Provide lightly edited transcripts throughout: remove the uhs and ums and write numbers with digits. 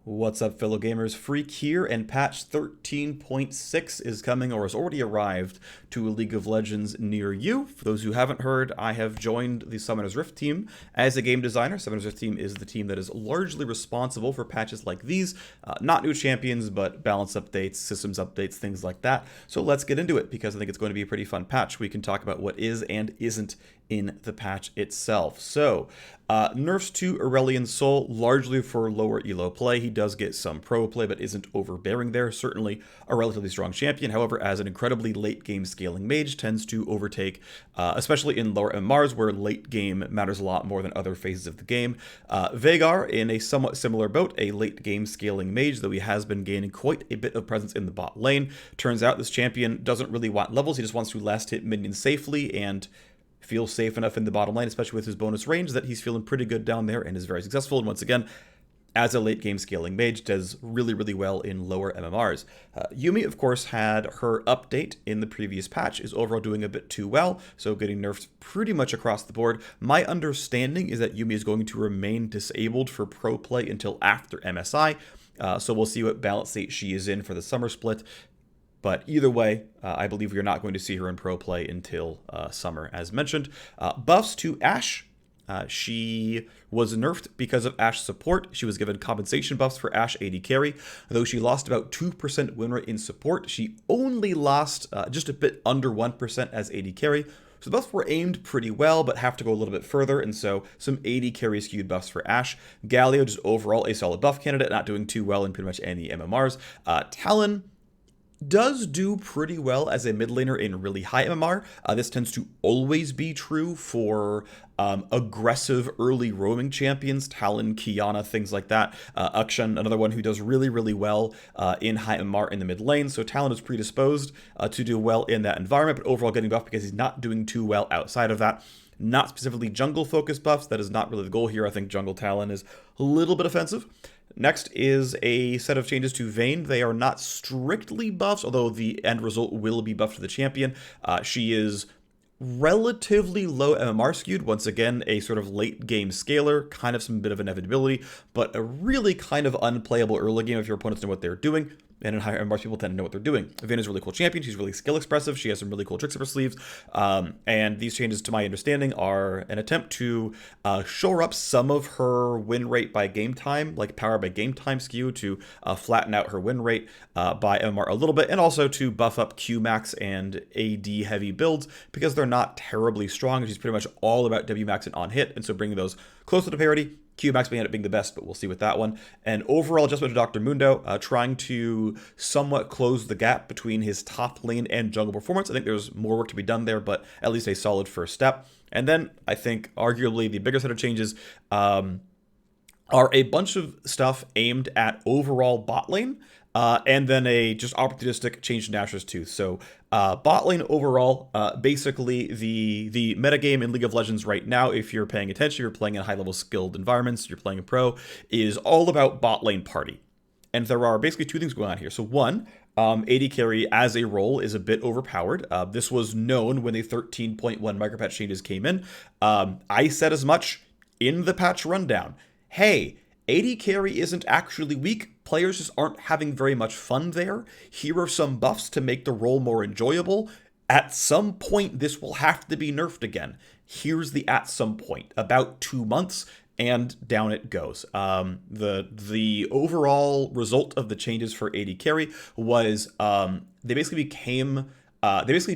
What's up, fellow gamers? Phreak here, and patch 13.6 is coming, or has already arrived, to a League of Legends near you. For those who haven't heard, I have joined the Summoner's Rift team as a game designer. Summoner's Rift team is the team that is largely responsible for patches like these. Not new champions, but balance updates, systems updates, things like that. So let's get into it, because I think it's going to be a pretty fun patch. We can talk about what is and isn't in the patch itself. So, nerfs to Aurelion Sol, largely for lower elo play. He does get some pro play, but isn't overbearing there. Certainly a relatively strong champion. However, as an incredibly late game scaling mage, tends to overtake, especially in lower MMRs, where late game matters a lot more than other phases of the game. Veigar, in a somewhat similar boat, a late game scaling mage, though he has been gaining quite a bit of presence in the bot lane. Turns out this champion doesn't really want levels. He just wants to last hit minions safely and feels safe enough in the bottom lane, especially with his bonus range, that he's feeling pretty good down there and is very successful. And once again, as a late game scaling mage, does really, really well in lower MMRs. Yuumi, of course, had her update in the previous patch, is overall doing a bit too well, so getting nerfed pretty much across the board. My understanding is that Yuumi is going to remain disabled for pro play until after MSI, so we'll see what balance state she is in for the summer split. But either way, I believe we are not going to see her in pro play until summer, as mentioned. Buffs to Ashe. She was nerfed because of Ashe support. She was given compensation buffs for Ashe AD carry. Though she lost about 2% win rate in support, she only lost just a bit under 1% as AD carry. So the buffs were aimed pretty well, but have to go a little bit further, and so some AD carry skewed buffs for Ashe. Galio, just overall a solid buff candidate, not doing too well in pretty much any MMRs. Talon does do pretty well as a mid laner in really high MMR. This tends to always be true for aggressive early roaming champions, Talon, Qiyana, things like that. Akshan, another one who does really, really well in high MMR in the mid lane. So Talon is predisposed to do well in that environment, but overall getting buffed because he's not doing too well outside of that. Not specifically jungle focused buffs. That is not really the goal here. I think jungle Talon is a little bit offensive. Next is a set of changes to Vayne. They are not strictly buffs, although the end result will be buffed to the champion. She is relatively low MMR skewed. Once again, a sort of late game scaler, kind of some bit of inevitability, but a really kind of unplayable early game if your opponents know what they're doing. And in higher MMRs, people tend to know what they're doing. Vayne is a really cool champion. She's really skill expressive. She has some really cool tricks up her sleeves. And these changes, to my understanding, are an attempt to shore up some of her win rate by game time, like power by game time skew, to flatten out her win rate by MMR a little bit, and also to buff up Qmax and AD heavy builds, because they're not terribly strong. She's pretty much all about Wmax and on hit, and so bringing those closer to parity. Qmax may end up being the best, but we'll see with that one. And overall adjustment to Dr. Mundo, trying to somewhat close the gap between his top lane and jungle performance. I think there's more work to be done there, but at least a solid first step. And then I think arguably the bigger set of changes are a bunch of stuff aimed at overall bot lane, and then a just opportunistic change to Nashor's Tooth. So bot lane overall, basically the metagame in League of Legends right now, if you're paying attention, you're playing in high-level skilled environments, you're playing a pro, is all about bot lane party. And there are basically two things going on here. So one, AD carry as a role is a bit overpowered. This was known when the 13.1 micropatch changes came in. I said as much in the patch rundown. Hey, AD carry isn't actually weak. Players just aren't having very much fun there. Here are some buffs to make the role more enjoyable. At some point, this will have to be nerfed again. Here's the at some point. About 2 months, and down it goes. The overall result of the changes for AD carry was they basically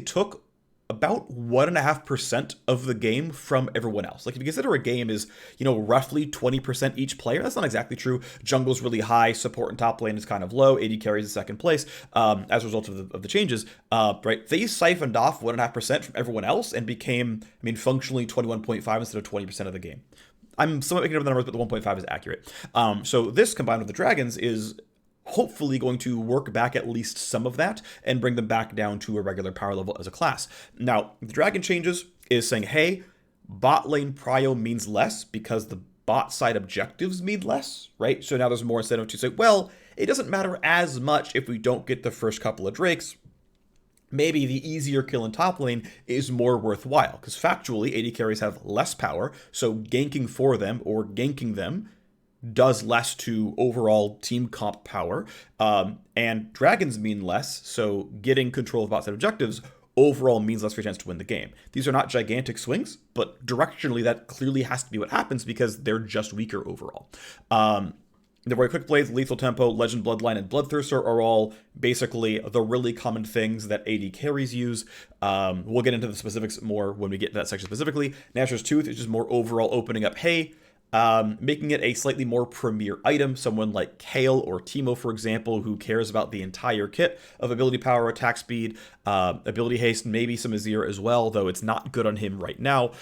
took about 1.5% of the game from everyone else. Like, if you consider a game is, roughly 20% each player, that's not exactly true. Jungle's really high, support and top lane is kind of low, AD carries in second place, as a result of the changes, right? They siphoned off 1.5% from everyone else and became, functionally 21.5 instead of 20% of the game. I'm somewhat making up the numbers, but the 1.5 is accurate. So this, combined with the dragons, is hopefully going to work back at least some of that and bring them back down to a regular power level as a class. Now, the dragon changes is saying, hey, bot lane prio means less because the bot side objectives mean less, right? So now there's more incentive to say, well, it doesn't matter as much if we don't get the first couple of drakes. Maybe the easier kill in top lane is more worthwhile, because factually, AD carries have less power, so ganking for them or ganking them does less to overall team comp power, and dragons mean less, so getting control of bot side objectives overall means less for your chance to win the game. These are not gigantic swings, but directionally that clearly has to be what happens because they're just weaker overall. The very quick blades, lethal tempo, legend bloodline, and bloodthirster are all basically the really common things that AD carries use. We'll get into the specifics more when we get to that section specifically. Nashor's Tooth is just more overall opening up, hey, making it a slightly more premier item. Someone like Kale or Teemo, for example, who cares about the entire kit of ability power, attack speed, ability haste, maybe some Azir as well, though it's not good on him right now.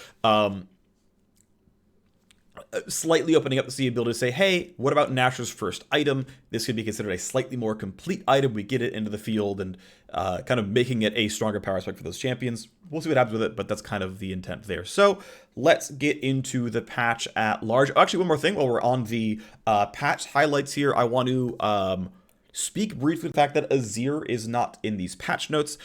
Slightly opening up the ability to say, hey, what about Nashor's first item? This could be considered a slightly more complete item. We get it into the field and kind of making it a stronger power aspect for those champions. We'll see what happens with it, but that's kind of the intent there. So let's get into the patch at large. Actually, one more thing while we're on the patch highlights here, I want to speak briefly the fact that Azir is not in these patch notes.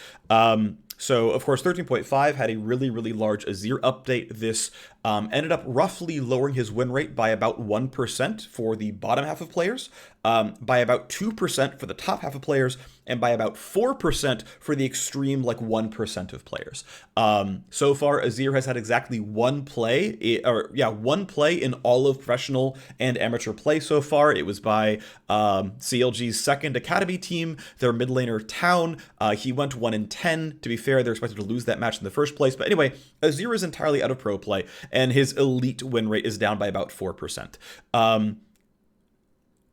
So, of course, 13.5 had a really, really large Azir update. This ended up roughly lowering his win rate by about 1% for the bottom half of players, by about 2% for the top half of players, and by about 4% for the extreme, like 1% of players. So far, Azir has had exactly one play in all of professional and amateur play so far. It was by CLG's second academy team, their mid laner Town. He went 1-10. To be fair, they're expected to lose that match in the first place. But anyway, Azir is entirely out of pro play, and his elite win rate is down by about 4%.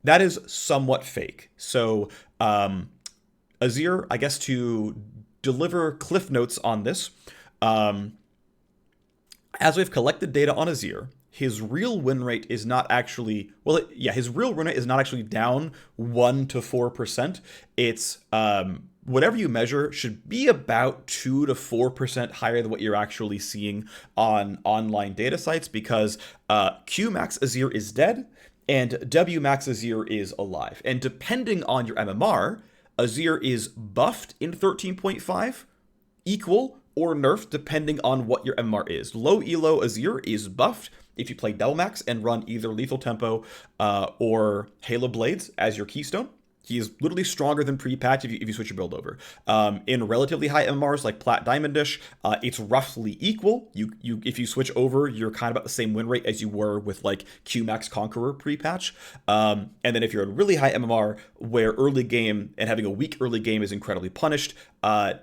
That is somewhat fake. So, Azir, I guess to deliver cliff notes on this, as we've collected data on Azir, his real win rate is not actually, his real win rate is not actually down 1 to 4%. It's, whatever you measure should be about 2 to 4% higher than what you're actually seeing on online data sites, because Q Max Azir is dead and W Max Azir is alive. And depending on your MMR, Azir is buffed in 13.5, equal, or nerfed depending on what your MMR is. Low elo Azir is buffed if you play Double Max and run either Lethal Tempo or Halo Blades as your keystone. He is literally stronger than pre-patch if you switch your build over. In relatively high MMRs like Plat Diamondish, it's roughly equal. If you switch over, you're kind of about the same win rate as you were with like Qmax Conqueror pre-patch. And then if you're in really high MMR, where early game and having a weak early game is incredibly punished,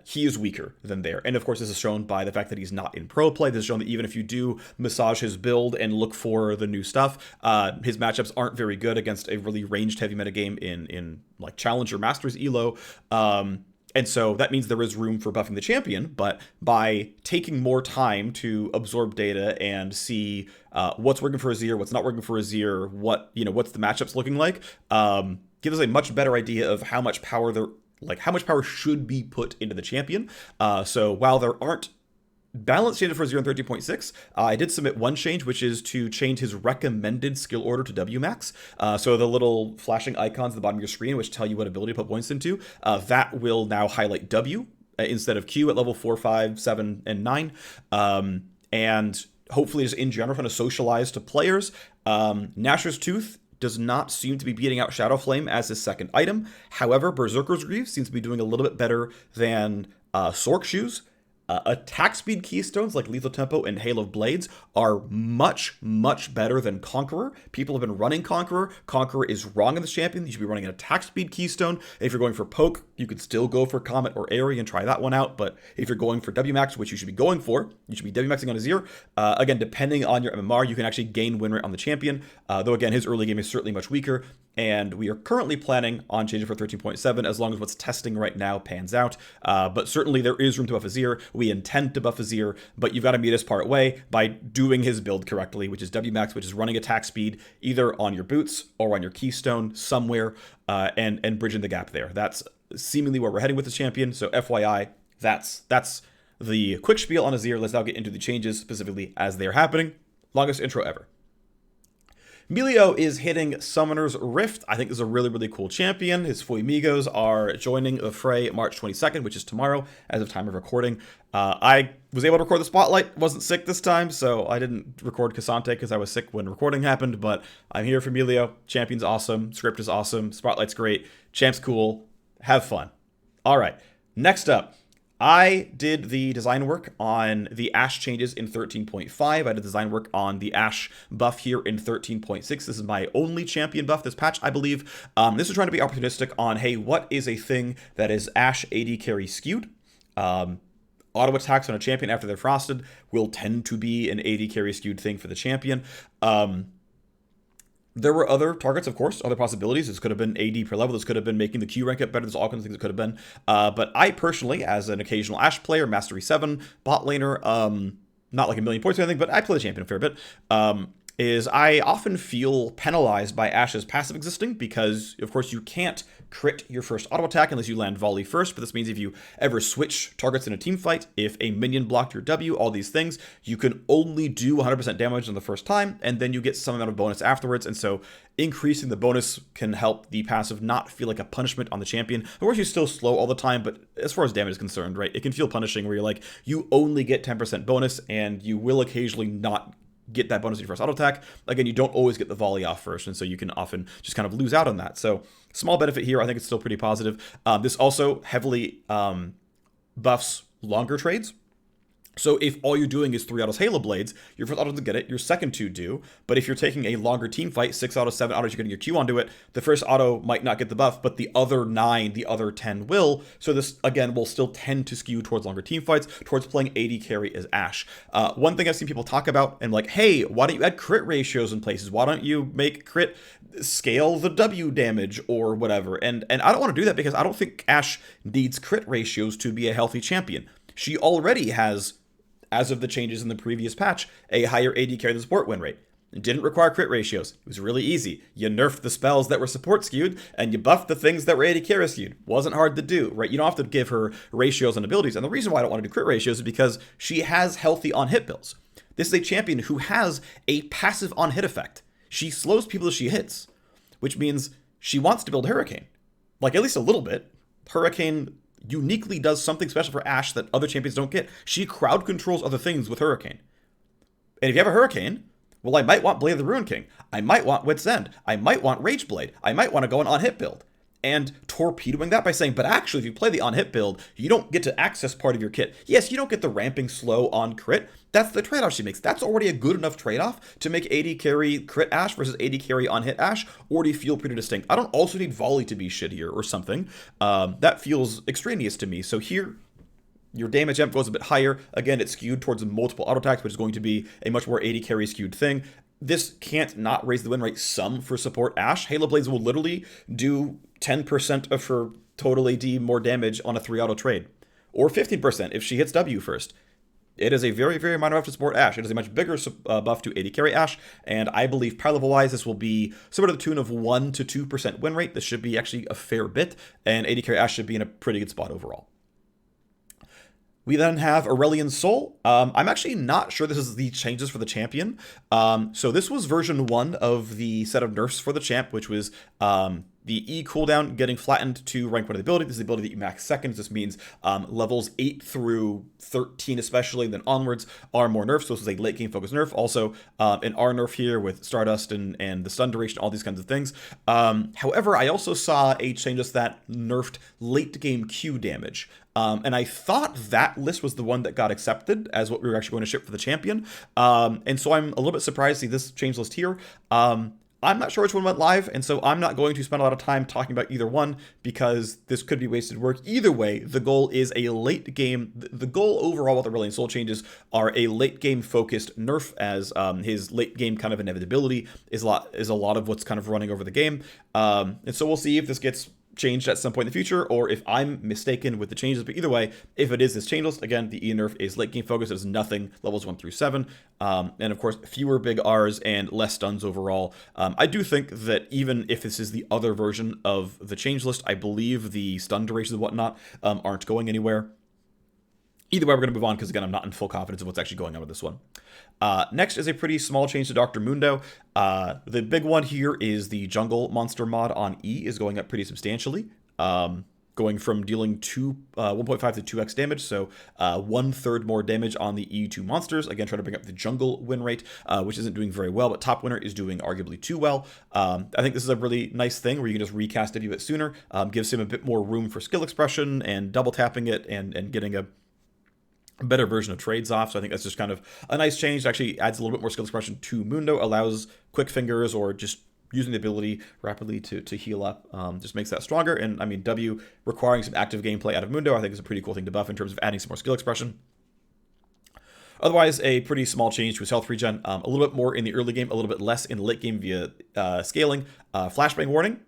he is weaker than there. And of course, this is shown by the fact that he's not in pro play. This is shown that even if you do massage his build and look for the new stuff, his matchups aren't very good against a really ranged heavy metagame in like Challenger Masters Elo. And so that means there is room for buffing the champion, but by taking more time to absorb data and see what's working for Azir, what's not working for Azir, what's the matchups looking like, gives us a much better idea of how much power should be put into the champion. So while there aren't balanced data for 0 and 13.6, I did submit one change, which is to change his recommended skill order to WMAX. So the little flashing icons at the bottom of your screen, which tell you what ability to put points into, that will now highlight W instead of Q at level 4, 5, 7, and 9. And hopefully just in general kind of socialize to players. Nashor's Tooth does not seem to be beating out Shadow Flame as his second item. However, Berserker's Greaves seems to be doing a little bit better than Sork Shoes. Attack speed keystones like Lethal Tempo and Hail of Blades are much, much better than Conqueror. People have been running Conqueror. Conqueror is wrong in this champion. You should be running an attack speed keystone. If you're going for poke, you could still go for Comet or Airy and try that one out. But if you're going for WMAX, which you should be going for, you should be WMAXing on Azir. Again, depending on your MMR, you can actually gain win rate on the champion. Though again, his early game is certainly much weaker. And we are currently planning on changing for 13.7 as long as what's testing right now pans out. But certainly there is room to buff Azir. We intend to buff Azir, but you've got to meet us part way by doing his build correctly, which is WMAX, which is running attack speed either on your boots or on your keystone somewhere, and bridging the gap there. That's seemingly where we're heading with this champion. So FYI, that's the quick spiel on Azir. Let's now get into the changes specifically as they're happening. Longest intro ever. Melio is hitting Summoner's Rift. I think this is a really, really cool champion. His Fuimigos are joining the fray March 22nd, which is tomorrow, as of time of recording. I was able to record the Spotlight. Wasn't sick this time, so I didn't record Cassante because I was sick when recording happened, but I'm here for Melio. Champion's awesome. Script is awesome. Spotlight's great. Champ's cool. Have fun. All right. Next up. I did the design work on the Ashe changes in 13.5. I did design work on the Ashe buff here in 13.6. This is my only champion buff this patch, I believe. This is trying to be opportunistic on, hey, what is a thing that is Ashe AD carry skewed? Auto attacks on a champion after they're frosted will tend to be an AD carry skewed thing for the champion. There were other targets, of course, other possibilities. This could have been AD per level. This could have been making the Q rank up better. There's all kinds of things it could have been. But I personally, as an occasional Ashe player, Mastery 7, bot laner, not like a million points or anything, but I play the champion a fair bit, is I often feel penalized by Ashe's passive existing because, of course, you can't crit your first auto attack unless you land volley first, but this means if you ever switch targets in a team fight, if a minion blocked your W, all these things, you can only do 100% damage on the first time, and then you get some amount of bonus afterwards, and so increasing the bonus can help the passive not feel like a punishment on the champion. Of course, you're still slow all the time, but as far as damage is concerned, right, it can feel punishing where you're like, you only get 10% bonus, and you will occasionally not get that bonus in your first auto attack. Again, you don't always get the volley off first, and so you can often just kind of lose out on that. So small benefit here. I think it's still pretty positive. This also heavily buffs longer trades. So if all you're doing is 3 autos Halo Blades, your first auto doesn't get it, your second 2 do. But if you're taking a longer team fight, 6 autos, 7 autos, you're getting your Q onto it, the first auto might not get the buff, but the other 9, the other 10 will. So this, again, will still tend to skew towards longer team fights, towards playing AD carry as Ashe. One thing I've seen people talk about, and like, hey, why don't you add crit ratios in places? Why don't you make crit scale the W damage or whatever? And I don't want to do that because I don't think Ashe needs crit ratios to be a healthy champion. She already has, as of the changes in the previous patch, a higher AD carry than support win rate. It didn't require crit ratios. It was really easy. You nerfed the spells that were support skewed, and you buffed the things that were AD carry skewed. Wasn't hard to do, right? You don't have to give her ratios and abilities. And the reason why I don't want to do crit ratios is because she has healthy on-hit builds. This is a champion who has a passive on-hit effect. She slows people as she hits, which means she wants to build Hurricane. Like, at least a little bit. Hurricane uniquely does something special for Ashe that other champions don't get. She crowd controls other things with Hurricane. And if you have a Hurricane, well, I might want Blade of the Ruin King. I might want Wit's End. I might want Rage Blade. I might want to go an on-hit build. And torpedoing that by saying, but actually, if you play the on-hit build, you don't get to access part of your kit. Yes, you don't get the ramping slow on crit. That's the trade-off she makes. That's already a good enough trade-off to make AD carry crit Ashe versus AD carry on-hit Ashe already feel pretty distinct. I don't also need volley to be shittier or something. That feels extraneous to me. So here, your damage amp goes a bit higher. Again, it's skewed towards multiple auto attacks, which is going to be a much more AD carry skewed thing. This can't not raise the win rate some for support Ashe. Halo Blades will literally do 10% of her total AD more damage on a 3 auto trade. Or 15% if she hits W first. It is a very, very minor buff to support Ashe. It is a much bigger buff to AD carry Ashe, and I believe power level wise, this will be somewhere to the tune of 1 to 2% win rate. This should be actually a fair bit, and AD carry Ashe should be in a pretty good spot overall. We then have Aurelion Sol. I'm actually not sure this is the changes for the champion. So this was version 1 of the set of nerfs for the champ, which was the E cooldown getting flattened to rank 1 of the ability. This is the ability that you max seconds. This means levels 8 through 13 especially, then onwards are more nerfs. So this is a late game focused nerf. Also an R nerf here with Stardust and the stun duration, all these kinds of things. However, I also saw a change that nerfed late game Q damage. And I thought that list was the one that got accepted as what we were actually going to ship for the champion. And so I'm a little bit surprised to see this change list here. I'm not sure which one went live, and so I'm not going to spend a lot of time talking about either one because this could be wasted work. Either way, the goal is a late game. The goal overall with the Aurelion Sol changes are a late game focused nerf, as his late game kind of inevitability is a lot of what's kind of running over the game. And so we'll see if this gets changed at some point in the future, or if I'm mistaken with the changes. But either way, if it is this change list, again, the E nerf is late game focus. It is nothing levels 1 through 7. And of course, fewer big Rs and less stuns overall. I do think that even if this is the other version of the change list, I believe the stun durations and whatnot aren't going anywhere. Either way, we're going to move on because, again, I'm not in full confidence of what's actually going on with this one. Next is a pretty small change to Dr. Mundo. The big one here is the jungle monster mod on E is going up pretty substantially. Going from dealing 1.5 to 2x damage, so 1/3 more damage on the E2 monsters. Again, trying to bring up the jungle win rate, which isn't doing very well, but top winner is doing arguably too well. I think this is a really nice thing where you can just recast it a bit sooner. Gives him a bit more room for skill expression and double tapping it and getting a better version of trades off. So I think that's just kind of a nice change. It actually adds a little bit more skill expression to Mundo, allows quick fingers or just using the ability rapidly to heal up, just makes that stronger. And I mean, W requiring some active gameplay out of Mundo, I think is a pretty cool thing to buff in terms of adding some more skill expression. Otherwise, a pretty small change to his health regen, a little bit more in the early game, a little bit less in the late game via scaling. Flashbang warning.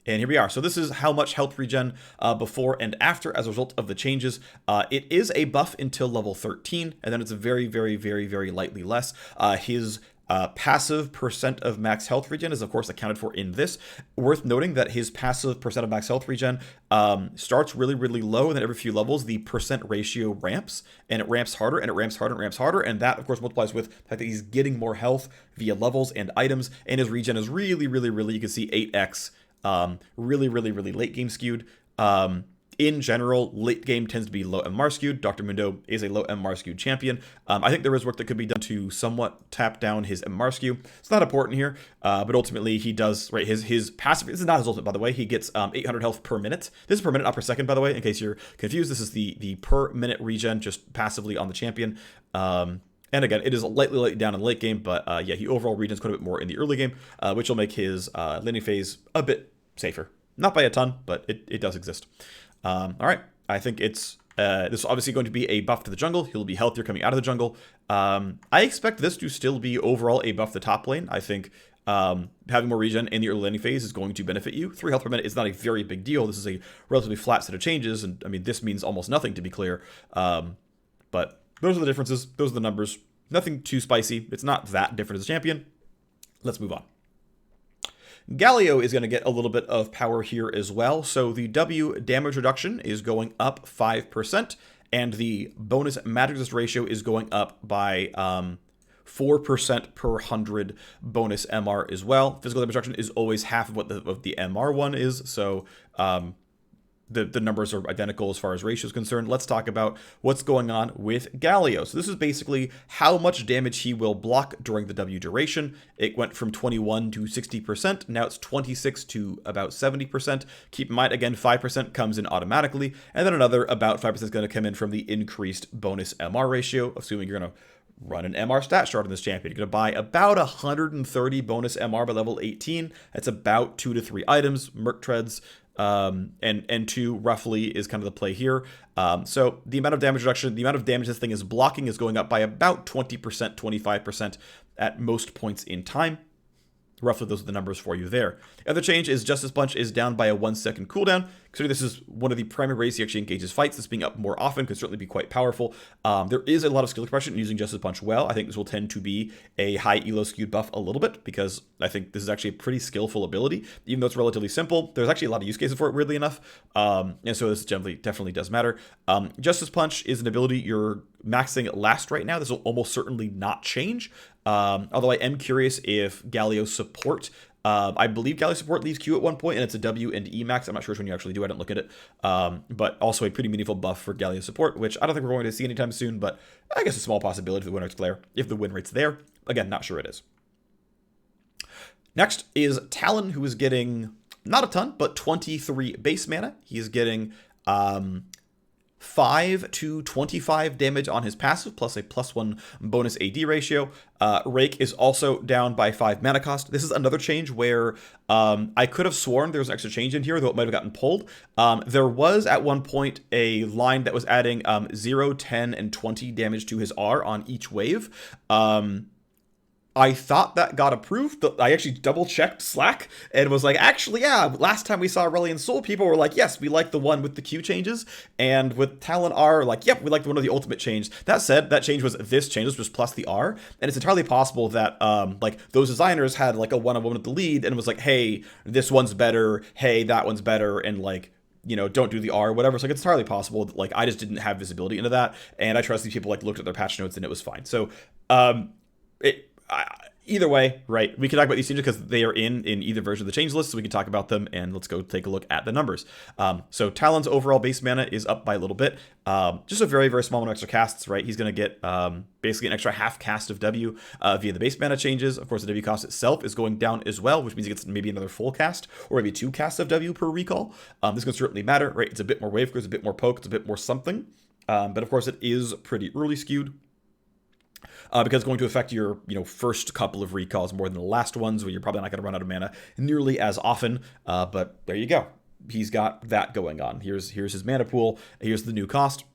And here we are. So this is how much health regen before and after as a result of the changes. It is a buff until level 13, and then it's a very, very, very, very lightly less. His passive percent of max health regen is, of course, accounted for in this. Worth noting that his passive percent of max health regen starts really, really low, and then every few levels, the percent ratio ramps, and it ramps harder, and it ramps harder, and it ramps harder, and that, of course, multiplies with the fact that he's getting more health via levels and items, and his regen is really, really, really, you can see 8x. Really, really, really late game skewed. In general, late game tends to be low MR skewed. Dr. Mundo is a low MR skewed champion. I think there is work that could be done to somewhat tap down his MR skew. It's not important here, but ultimately he does, right, his passive, this is not his ultimate, by the way. He gets 800 health per minute. This is per minute, not per second, by the way, in case you're confused. This is the per minute regen just passively on the champion. And again, it is lightly down in the late game, but yeah, he overall regens quite a bit more in the early game, which will make his laning phase a bit safer. Not by a ton, but it does exist. All right, I think it's this is obviously going to be a buff to the jungle. He'll be healthier coming out of the jungle. I expect this to still be overall a buff to top lane. I think having more regen in the early laning phase is going to benefit you. 3 health per minute is not a very big deal. This is a relatively flat set of changes, and I mean, this means almost nothing, to be clear. But those are the differences. Those are the numbers. Nothing too spicy. It's not that different as a champion. Let's move on. Galio is going to get a little bit of power here as well. So the W damage reduction is going up 5%, and the bonus magic resist ratio is going up by 4% per 100 bonus MR as well. Physical damage reduction is always half of what the MR one is, so the numbers are identical as far as ratio is concerned. Let's talk about what's going on with Galio. So this is basically how much damage he will block during the W duration. It went from 21 to 60%. Now it's 26 to about 70%. Keep in mind, again, 5% comes in automatically. And then another about 5% is going to come in from the increased bonus MR ratio, assuming you're going to run an MR stat shard on this champion. You're going to buy about 130 bonus MR by level 18. That's about 2 to 3 items, Merc Treads, and 2 roughly is kind of the play here. So the amount of damage reduction, the amount of damage this thing is blocking is going up by about 20%, 25% at most points in time. Roughly, those are the numbers for you there. The other change is Justice Punch is down by a 1-second cooldown. Considering this is one of the primary ways he actually engages fights, this being up more often could certainly be quite powerful. There is a lot of skill expression in using Justice Punch well. I think this will tend to be a high elo skewed buff a little bit, because I think this is actually a pretty skillful ability. Even though it's relatively simple, there's actually a lot of use cases for it, weirdly enough. And so this definitely does matter. Justice Punch is an ability you're maxing last right now. This will almost certainly not change. Although I am curious if Galio support, I believe Galio support leaves Q at one point, and it's a W and E max. I'm not sure which one you actually do. I didn't look at it. But also a pretty meaningful buff for Galio support, which I don't think we're going to see anytime soon, but I guess a small possibility if the win rate's there. Again, not sure it is. Next is Talon, who is getting not a ton, but 23 base mana. He's getting 5 to 25 damage on his passive, plus a +1 bonus AD ratio. Rake is also down by 5 mana cost. This is another change where I could have sworn there was an extra change in here, though it might have gotten pulled. There was at one point a line that was adding 0, 10, and 20 damage to his R on each wave. I thought that got approved. I actually double-checked Slack and was like, actually, yeah, last time we saw Aurelion Sol, people were like, yes, we like the one with the Q changes. And with Talon R, like, yep, we like the one with the ultimate change. That said, that change was this change, was plus the R. And it's entirely possible that, like, those designers had, like, a one-on-one with the lead and was like, hey, this one's better, hey, that one's better, and, like, don't do the R, whatever. So like, it's entirely possible. Like, I just didn't have visibility into that, and I trust these people like looked at their patch notes and it was fine. So, either way, right? We can talk about these changes because they are in either version of the change list, so we can talk about them. And let's go take a look at the numbers. So Talon's overall base mana is up by a little bit. Just a very, very small amount of extra casts, right? He's going to get basically an extra half cast of W via the base mana changes. Of course, the W cost itself is going down as well, which means he gets maybe another full cast or maybe 2 casts of W per recall. This can certainly matter, right? It's a bit more wave, it's a bit more poke, it's a bit more something. But of course, it is pretty early skewed. Because it's going to affect your first couple of recalls more than the last ones, where you're probably not going to run out of mana nearly as often. But there you go. He's got that going on. Here's his mana pool. Here's the new cost.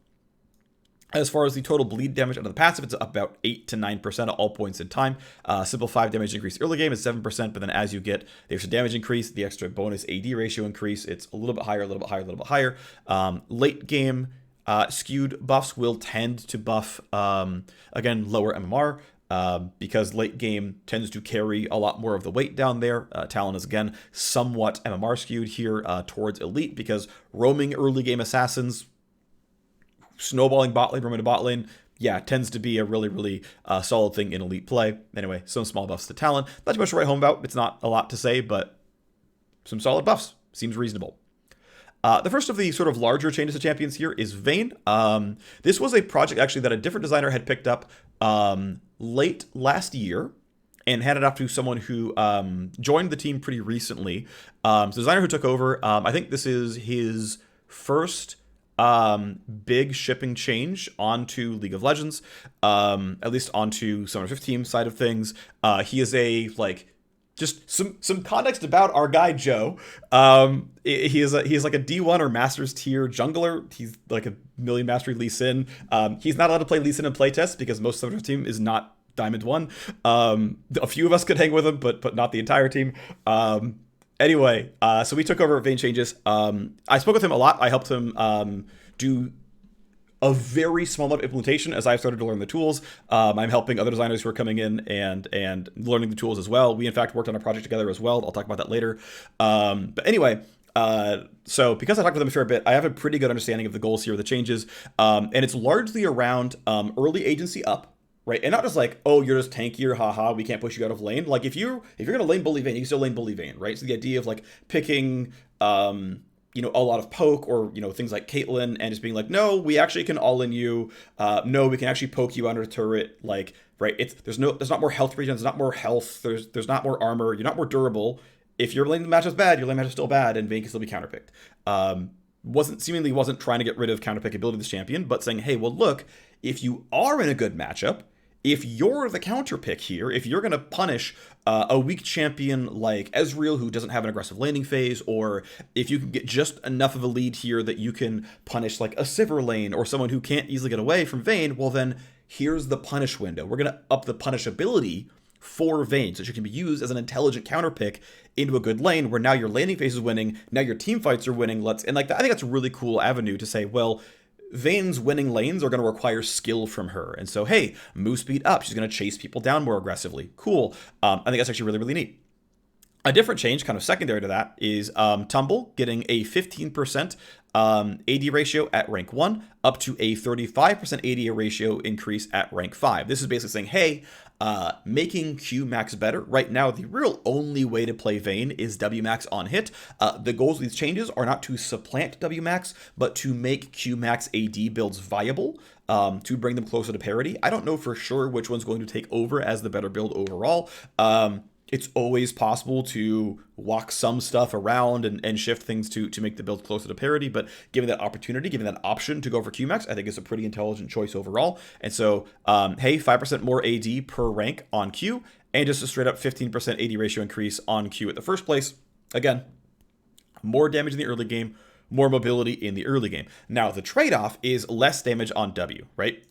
As far as the total bleed damage under the passive, it's about 8 to 9% at all points in time. Simple 5 damage increase early game is 7%, but then as you get the extra damage increase, the extra bonus AD ratio increase, it's a little bit higher, a little bit higher, a little bit higher. Late game, skewed buffs will tend to buff, again, lower MMR, because late game tends to carry a lot more of the weight down there. Talon is, again, somewhat MMR skewed here towards elite, because roaming early game assassins, snowballing bot lane, roaming to bot lane, tends to be a really, really solid thing in elite play. Anyway, some small buffs to Talon. Not too much to write home about. It's not a lot to say, but some solid buffs. Seems reasonable. The first of the sort of larger changes to champions here is Vayne. This was a project actually that a different designer had picked up late last year and handed off to someone who joined the team pretty recently. So the designer who took over, I think this is his first big shipping change onto League of Legends, at least onto Summer 15 side of things. He is a just some context about our guy Joe. He is like a D1 or Masters tier jungler. He's like a million mastery Lee Sin. He's not allowed to play Lee Sin in playtest because most of our team is not Diamond 1. A few of us could hang with him, but not the entire team. Anyway, so we took over Vayne changes. I spoke with him a lot. I helped him do a very small amount of implementation as I've started to learn the tools. I'm helping other designers who are coming in and learning the tools as well. We, in fact, worked on a project together as well. I'll talk about that later. But anyway, so because I talked with him a fair bit, I have a pretty good understanding of the goals here, the changes. And it's largely around early agency up, right? And not just like, oh, you're just tankier, haha, we can't push you out of lane. Like, if you're going to lane bully Vayne, you can still lane bully Vayne, right? So the idea of like picking a lot of poke or, things like Caitlyn and just being like, no, we actually can all in you. No, we can actually poke you under a turret. Like, right. There's not more health regen. There's not more health. There's not more armor. You're not more durable. If your lane match is bad, your lane match is still bad and Vayne can still be counterpicked. Wasn't trying to get rid of counterpick ability of this champion, but saying, hey, well, look, if you are in a good matchup, if you're the counter pick here, if you're going to punish a weak champion like Ezreal who doesn't have an aggressive laning phase, or if you can get just enough of a lead here that you can punish like a Sivir lane or someone who can't easily get away from Vayne, well then here's the punish window. We're going to up the punish ability for Vayne so she can be used as an intelligent counter pick into a good lane where now your laning phase is winning, now your team fights are winning. I think that's a really cool avenue to say, well, Vayne's winning lanes are going to require skill from her. And so, hey, move speed up. She's going to chase people down more aggressively. Cool. I think that's actually really, really neat. A different change, kind of secondary to that, is Tumble getting a 15% AD ratio at rank 1 up to a 35% AD ratio increase at rank 5. This is basically saying, hey, making Q max better. Right now, the real only way to play Vayne is W max on hit. The goals of these changes are not to supplant W max, but to make Q max AD builds viable, to bring them closer to parity. I don't know for sure which one's going to take over as the better build overall. It's always possible to walk some stuff around and shift things to make the build closer to parity, but given that opportunity, given that option to go for QMax, I think it's a pretty intelligent choice overall. And so, hey, 5% more AD per rank on Q, and just a straight up 15% AD ratio increase on Q at the first place. Again, more damage in the early game, more mobility in the early game. Now, the trade-off is less damage on W, right?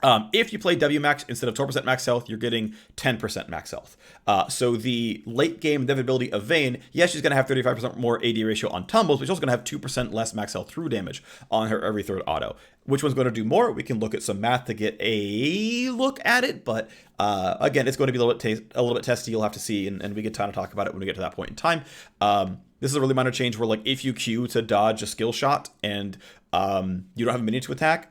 If you play W max instead of 12% max health, you're getting 10% max health. So the late game inevitability of Vayne, yes, she's going to have 35% more AD ratio on tumbles, but she's also going to have 2% less max health through damage on her every third auto. Which one's going to do more? We can look at some math to get a look at it, but again, it's going to be a little bit testy. You'll have to see, and we get time to talk about it when we get to that point in time. This is a really minor change where, like, if you Q to dodge a skill shot and you don't have a minion to attack,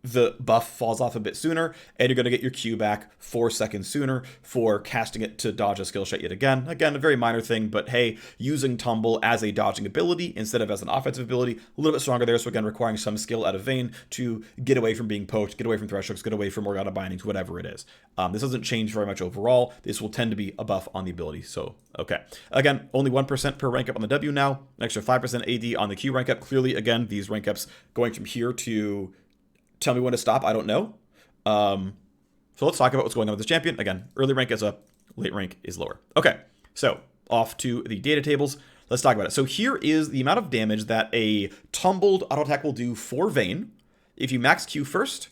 the buff falls off a bit sooner, and you're going to get your Q back 4 seconds sooner for casting it to dodge a skill shot yet again. Again, a very minor thing, but hey, using Tumble as a dodging ability instead of as an offensive ability, a little bit stronger there, so again, requiring some skill out of Vayne to get away from being poked, get away from thresh hooks, get away from Morgana bindings, whatever it is. This doesn't change very much overall. This will tend to be a buff on the ability, so okay. Again, only 1% per rank up on the W now, an extra 5% AD on the Q rank up. Clearly, again, these rank ups going from here to tell me when to stop, I don't know. So let's talk about what's going on with this champion. Again, early rank is up, late rank is lower. Okay, so off to the data tables. Let's talk about it. So here is the amount of damage that a tumbled auto attack will do for Vayne if you max Q first,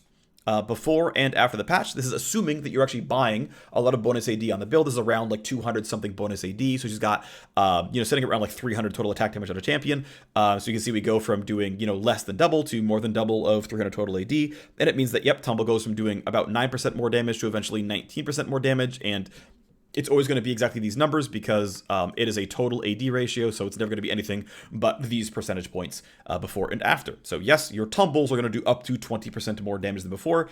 before and after the patch. This is assuming that you're actually buying a lot of bonus AD on the build. This is around like 200 something bonus AD. So she's got, setting around like 300 total attack damage on a champion. So you can see we go from doing, less than double to more than double of 300 total AD. And it means that, yep, Tumble goes from doing about 9% more damage to eventually 19% more damage. And it's always going to be exactly these numbers because it is a total AD ratio, so it's never going to be anything but these percentage points before and after. So yes, your tumbles are going to do up to 20% more damage than before.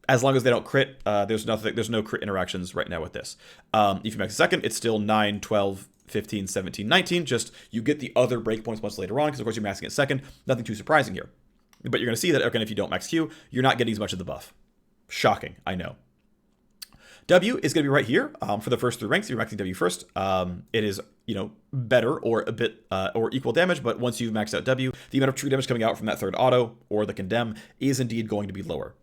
As long as they don't crit, there's no crit interactions right now with this. If you max a second, it's still 9, 12, 15, 17, 19. Just you get the other breakpoints much later on because, of course, you're maxing at second. Nothing too surprising here. But you're going to see that, again, if you don't max Q, you're not getting as much of the buff. Shocking, I know. W is going to be right here for the first 3 ranks. If you're maxing W first, it is, better or a bit or equal damage. But once you've maxed out W, the amount of true damage coming out from that third auto or the condemn is indeed going to be lower.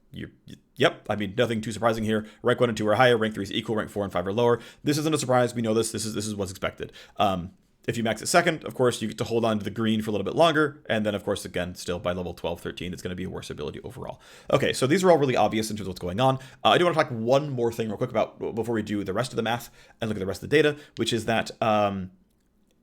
Yep, I mean, nothing too surprising here. Rank 1 and 2 are higher. Rank 3 is equal. Rank 4 and 5 are lower. This isn't a surprise. We know this. This is what's expected. If you max it second, of course, you get to hold on to the green for a little bit longer. And then, of course, again, still by level 12, 13, it's going to be a worse ability overall. Okay, so these are all really obvious in terms of what's going on. I do want to talk one more thing real quick about before we do the rest of the math and look at the rest of the data, which is that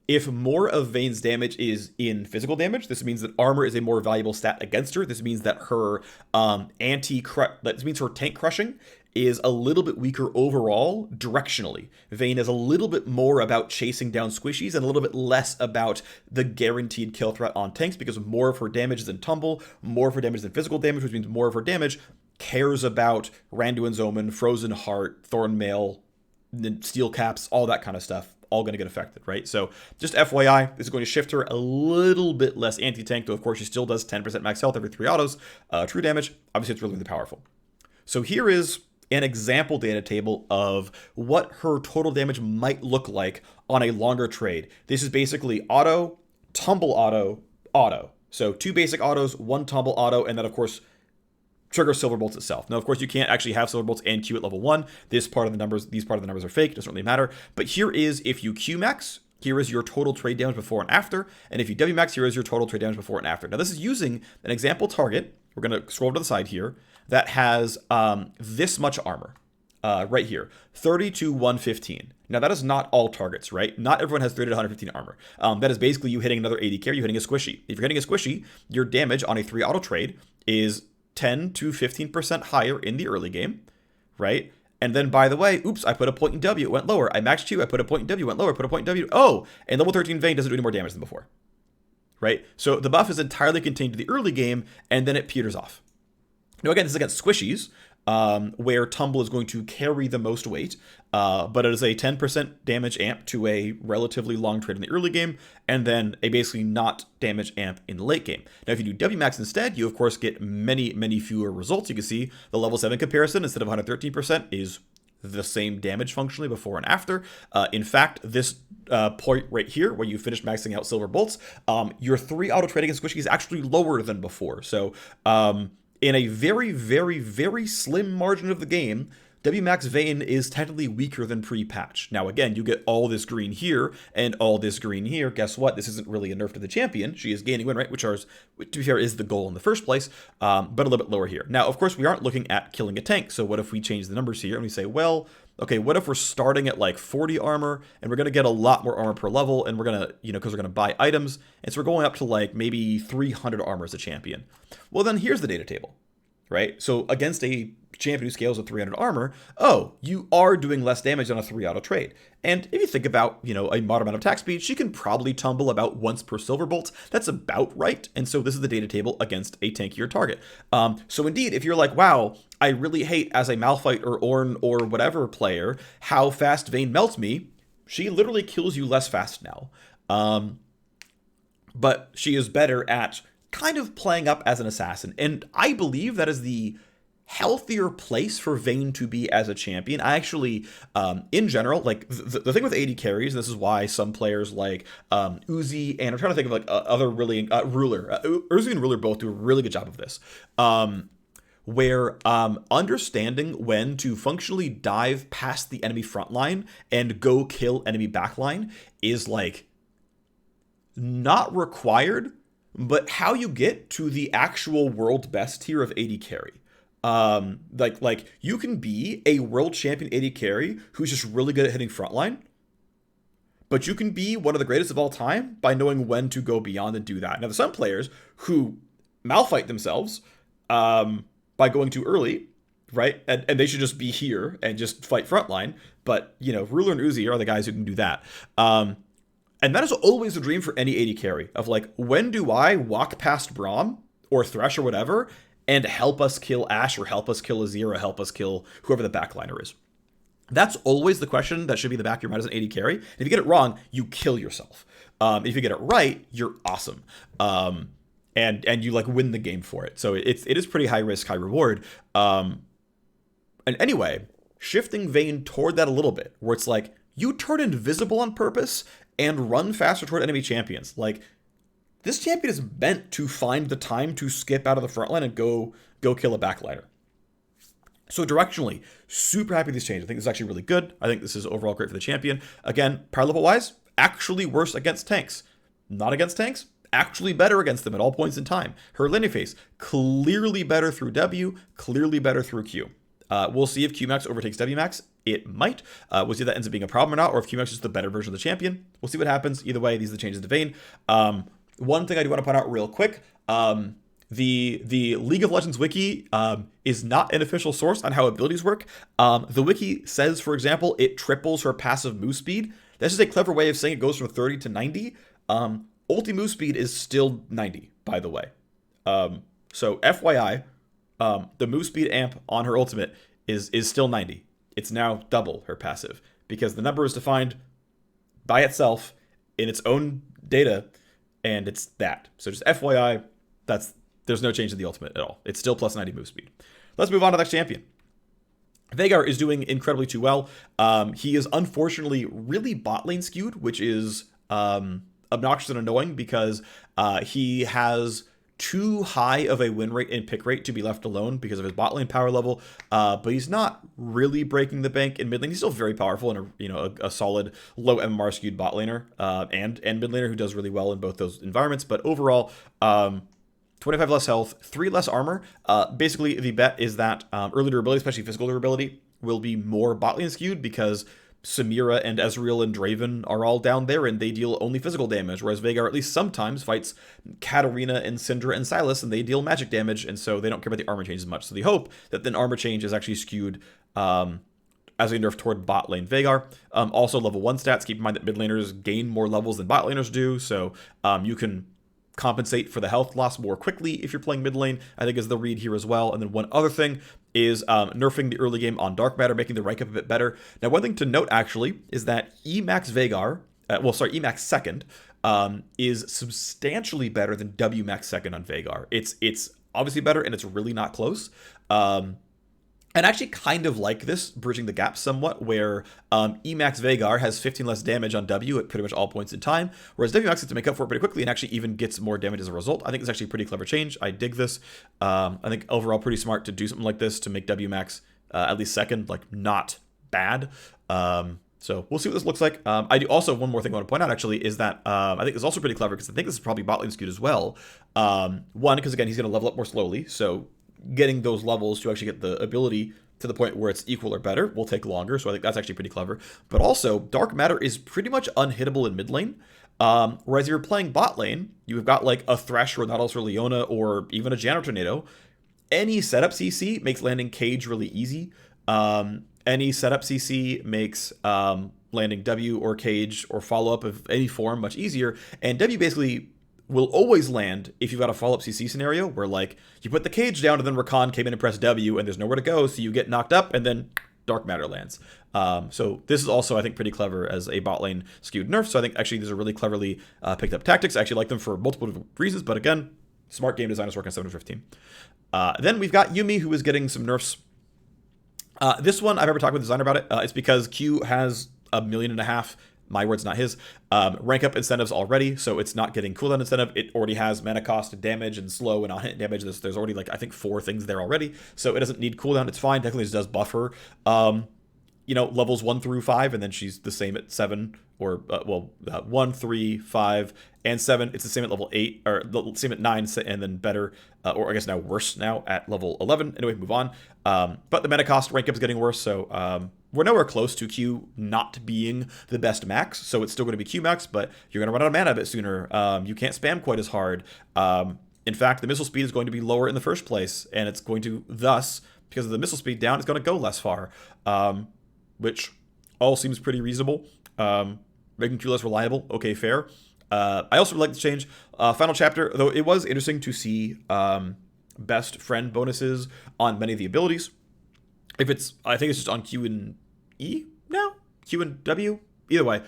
if more of Vayne's damage is in physical damage, this means that armor is a more valuable stat against her. This means that her that means her tank crushing is a little bit weaker overall directionally. Vayne is a little bit more about chasing down squishies and a little bit less about the guaranteed kill threat on tanks because more of her damage is in tumble, more of her damage is in physical damage, which means more of her damage cares about Randuin's Omen, Frozen Heart, Thornmail, Steel Caps, all that kind of stuff. All going to get affected, right? So just FYI, this is going to shift her a little bit less anti-tank, though of course she still does 10% max health every 3 autos. True damage, obviously it's really, really powerful. So here is an example data table of what her total damage might look like on a longer trade. This is basically auto, tumble auto, auto. So 2 basic autos, 1 tumble auto, and then of course trigger Silver Bolts itself. Now, of course, you can't actually have Silver Bolts and Q at level 1. These part of the numbers are fake. It doesn't really matter. But here is if you Q max, here is your total trade damage before and after. And if you W max, here is your total trade damage before and after. Now, this is using an example target. We're going to scroll to the side here that has this much armor right here, 30 to 115. Now, that is not all targets, right? Not everyone has 30 to 115 armor. That is basically you hitting another AD carry, you hitting a squishy. If you're hitting a squishy, your damage on a 3 auto trade is 10 to 15% higher in the early game, right? And then, by the way, oops, I put a point in W, it went lower. I maxed Q, I put a point in W, it went lower, put a point in W. Oh, and level 13 Vayne doesn't do any more damage than before, right? So the buff is entirely contained to the early game, and then it peters off. Now, again, this is against squishies, where Tumble is going to carry the most weight, but it is a 10% damage amp to a relatively long trade in the early game, and then a basically not damage amp in the late game. Now, if you do W max instead, you of course get many, many fewer results. You can see the level 7 comparison instead of 113% is the same damage functionally before and after. In fact, this point right here, where you finish maxing out Silver Bolts, your 3 auto trade against squishy is actually lower than before. So, in a very, very, very slim margin of the game, WMAX Vayne is technically weaker than pre-patch. Now, again, you get all this green here and all this green here. Guess what? This isn't really a nerf to the champion. She is gaining win rate, which, to be fair, is the goal in the first place, but a little bit lower here. Now, of course, we aren't looking at killing a tank. So what if we change the numbers here and we say, well, okay, what if we're starting at like 40 armor and we're going to get a lot more armor per level and we're going to, because we're going to buy items. And so we're going up to like maybe 300 armor as a champion. Well, then here's the data table, right? So against a champion who scales with 300 armor, oh, you are doing less damage on a 3 auto trade. And if you think about, a moderate amount of attack speed, she can probably tumble about once per silver bolt. That's about right. And so this is the data table against a tankier target. So indeed, if you're like, wow, I really hate as a Malphite or Ornn or whatever player how fast Vayne melts me, she literally kills you less fast now. But she is better at kind of playing up as an assassin. And I believe that is the healthier place for Vayne to be as a champion. I actually, in general, like the thing with AD carries, this is why some players like Uzi, and I'm trying to think of like other really, Ruler, Uzi and Ruler both do a really good job of this, where understanding when to functionally dive past the enemy front line and go kill enemy backline is like not required, but how you get to the actual world best tier of AD carry. Like you can be a world champion AD carry who's just really good at hitting frontline, but you can be one of the greatest of all time by knowing when to go beyond and do that. Now, there's some players who malfight themselves by going too early, right? And they should just be here and just fight frontline. But, Ruler and Uzi are the guys who can do that. And that is always a dream for any AD carry of like, when do I walk past Braum or Thresh or whatever and help us kill Ashe or help us kill Azir or help us kill whoever the backliner is? That's always the question that should be in the back of your mind as an AD carry. And if you get it wrong, you kill yourself. If you get it right, you're awesome. And you like win the game for it. So it is pretty high risk, high reward. And anyway, shifting Vayne toward that a little bit, where it's like you turn invisible on purpose and run faster toward enemy champions. Like, this champion is meant to find the time to skip out of the front line and go kill a backliner. So directionally, super happy with these changes. I think this is actually really good. I think this is overall great for the champion. Again, power level wise, actually worse against tanks. Not against tanks, actually better against them at all points in time. Her linear phase, clearly better through W, clearly better through Q. We'll see if Qmax overtakes Wmax. It might. We'll see if that ends up being a problem or not, or if Qmax is the better version of the champion. We'll see what happens. Either way, these are the changes to Vayne. One thing I do want to point out real quick, the League of Legends wiki is not an official source on how abilities work. The wiki says, for example, it triples her passive move speed. That's just a clever way of saying it goes from 30 to 90. Ulti move speed is still 90, by the way. So FYI, the move speed amp on her ultimate is still 90. It's now double her passive because the number is defined by itself in its own data, and it's that. So just FYI, there's no change in the ultimate at all. It's still plus 90 move speed. Let's move on to the next champion. Veigar is doing incredibly too well. He is unfortunately really bot lane skewed, which is obnoxious and annoying because he has too high of a win rate and pick rate to be left alone because of his bot lane power level, but he's not really breaking the bank in mid lane. He's still very powerful and a solid low MMR skewed bot laner and mid laner who does really well in both those environments. But overall, 25 less health, 3 less armor. Basically, the bet is that early durability, especially physical durability, will be more bot lane skewed because Samira and Ezreal and Draven are all down there and they deal only physical damage, whereas Veigar at least sometimes fights Katarina and Syndra and Sylas and they deal magic damage, and so they don't care about the armor change as much. So the hope that the armor change is actually skewed as we nerf toward bot lane Veigar. Also level 1 stats, keep in mind that mid laners gain more levels than bot laners do, so you can compensate for the health loss more quickly if you're playing mid lane, I think is the read here as well. And then one other thing is nerfing the early game on Dark Matter, making the rank up a bit better. Now, one thing to note actually is that Emax Veigar, Emax second, is substantially better than Wmax second on Veigar. It's obviously better and it's really not close. And I actually kind of like this, bridging the gap somewhat, where Emax Veigar has 15 less damage on W at pretty much all points in time, whereas Wmax gets to make up for it pretty quickly and actually even gets more damage as a result. I think it's actually a pretty clever change. I dig this. I think overall pretty smart to do something like this to make Wmax at least second, like not bad. So we'll see what this looks like. I do also, one more thing I want to point out actually is that I think it's also pretty clever because I think this is probably bot lane skewed as well. One, because again, he's going to level up more slowly. So getting those levels to actually get the ability to the point where it's equal or better will take longer. So I think that's actually pretty clever. But also, Dark Matter is pretty much unhittable in mid lane. Whereas if you're playing bot lane, you've got like a Thresh or Nautilus or Leona or even a Jano Tornado. Any setup CC makes landing Cage really easy. Any setup CC makes landing W or Cage or follow-up of any form much easier. And W basically will always land if you've got a follow-up CC scenario where, like, you put the Cage down and then Rakan came in and pressed W and there's nowhere to go, so you get knocked up and then Dark Matter lands. So this is also, I think, pretty clever as a bot lane skewed nerf. So I think actually these are really cleverly picked up tactics. I actually like them for multiple different reasons, but again, smart game designers working on 715. Then we've got Yuumi, who is getting some nerfs. This one, I've ever talked with the designer about it. It's because Q has 1.5 million, my words, not his, rank up incentives already, so it's not getting cooldown incentive. It already has mana cost and damage and slow and on-hit damage. There's already, like, I think 4 things there already, so it doesn't need cooldown. It's fine. Technically, it does buffer, levels 1 through 5, and then she's the same at 7, or, 1, 3, 5, and 7. It's the same at level 8, or the same at 9, and then better, or I guess now worse now at level 11. Anyway, move on. But the mana cost rank up is getting worse, so we're nowhere close to Q not being the best max, so it's still going to be Q max, but you're going to run out of mana a bit sooner. You can't spam quite as hard. In fact, the missile speed is going to be lower in the first place, and it's going to, thus, because of the missile speed down, it's going to go less far, which all seems pretty reasonable. Making Q less reliable, okay, fair. I also would like to change final chapter, though it was interesting to see best friend bonuses on many of the abilities. I think it's just on Q and E now? Q and W? Either way,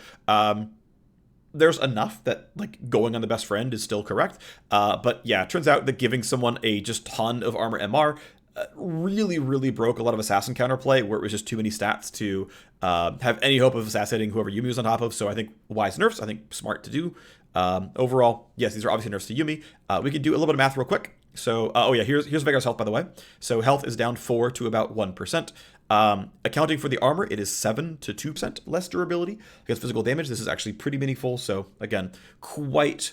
there's enough that, like, going on the best friend is still correct. But yeah, it turns out that giving someone a just ton of armor MR really, really broke a lot of assassin counterplay where it was just too many stats to have any hope of assassinating whoever Yuumi was on top of. So I think wise nerfs, I think smart to do. Overall, yes, these are obviously nerfs to Yuumi. We can do a little bit of math real quick. So, here's Veigar's health, by the way. So health is down 4 to about 1%. Accounting for the armor, it is 7 to 2% less durability against physical damage. This is actually pretty meaningful. So again, quite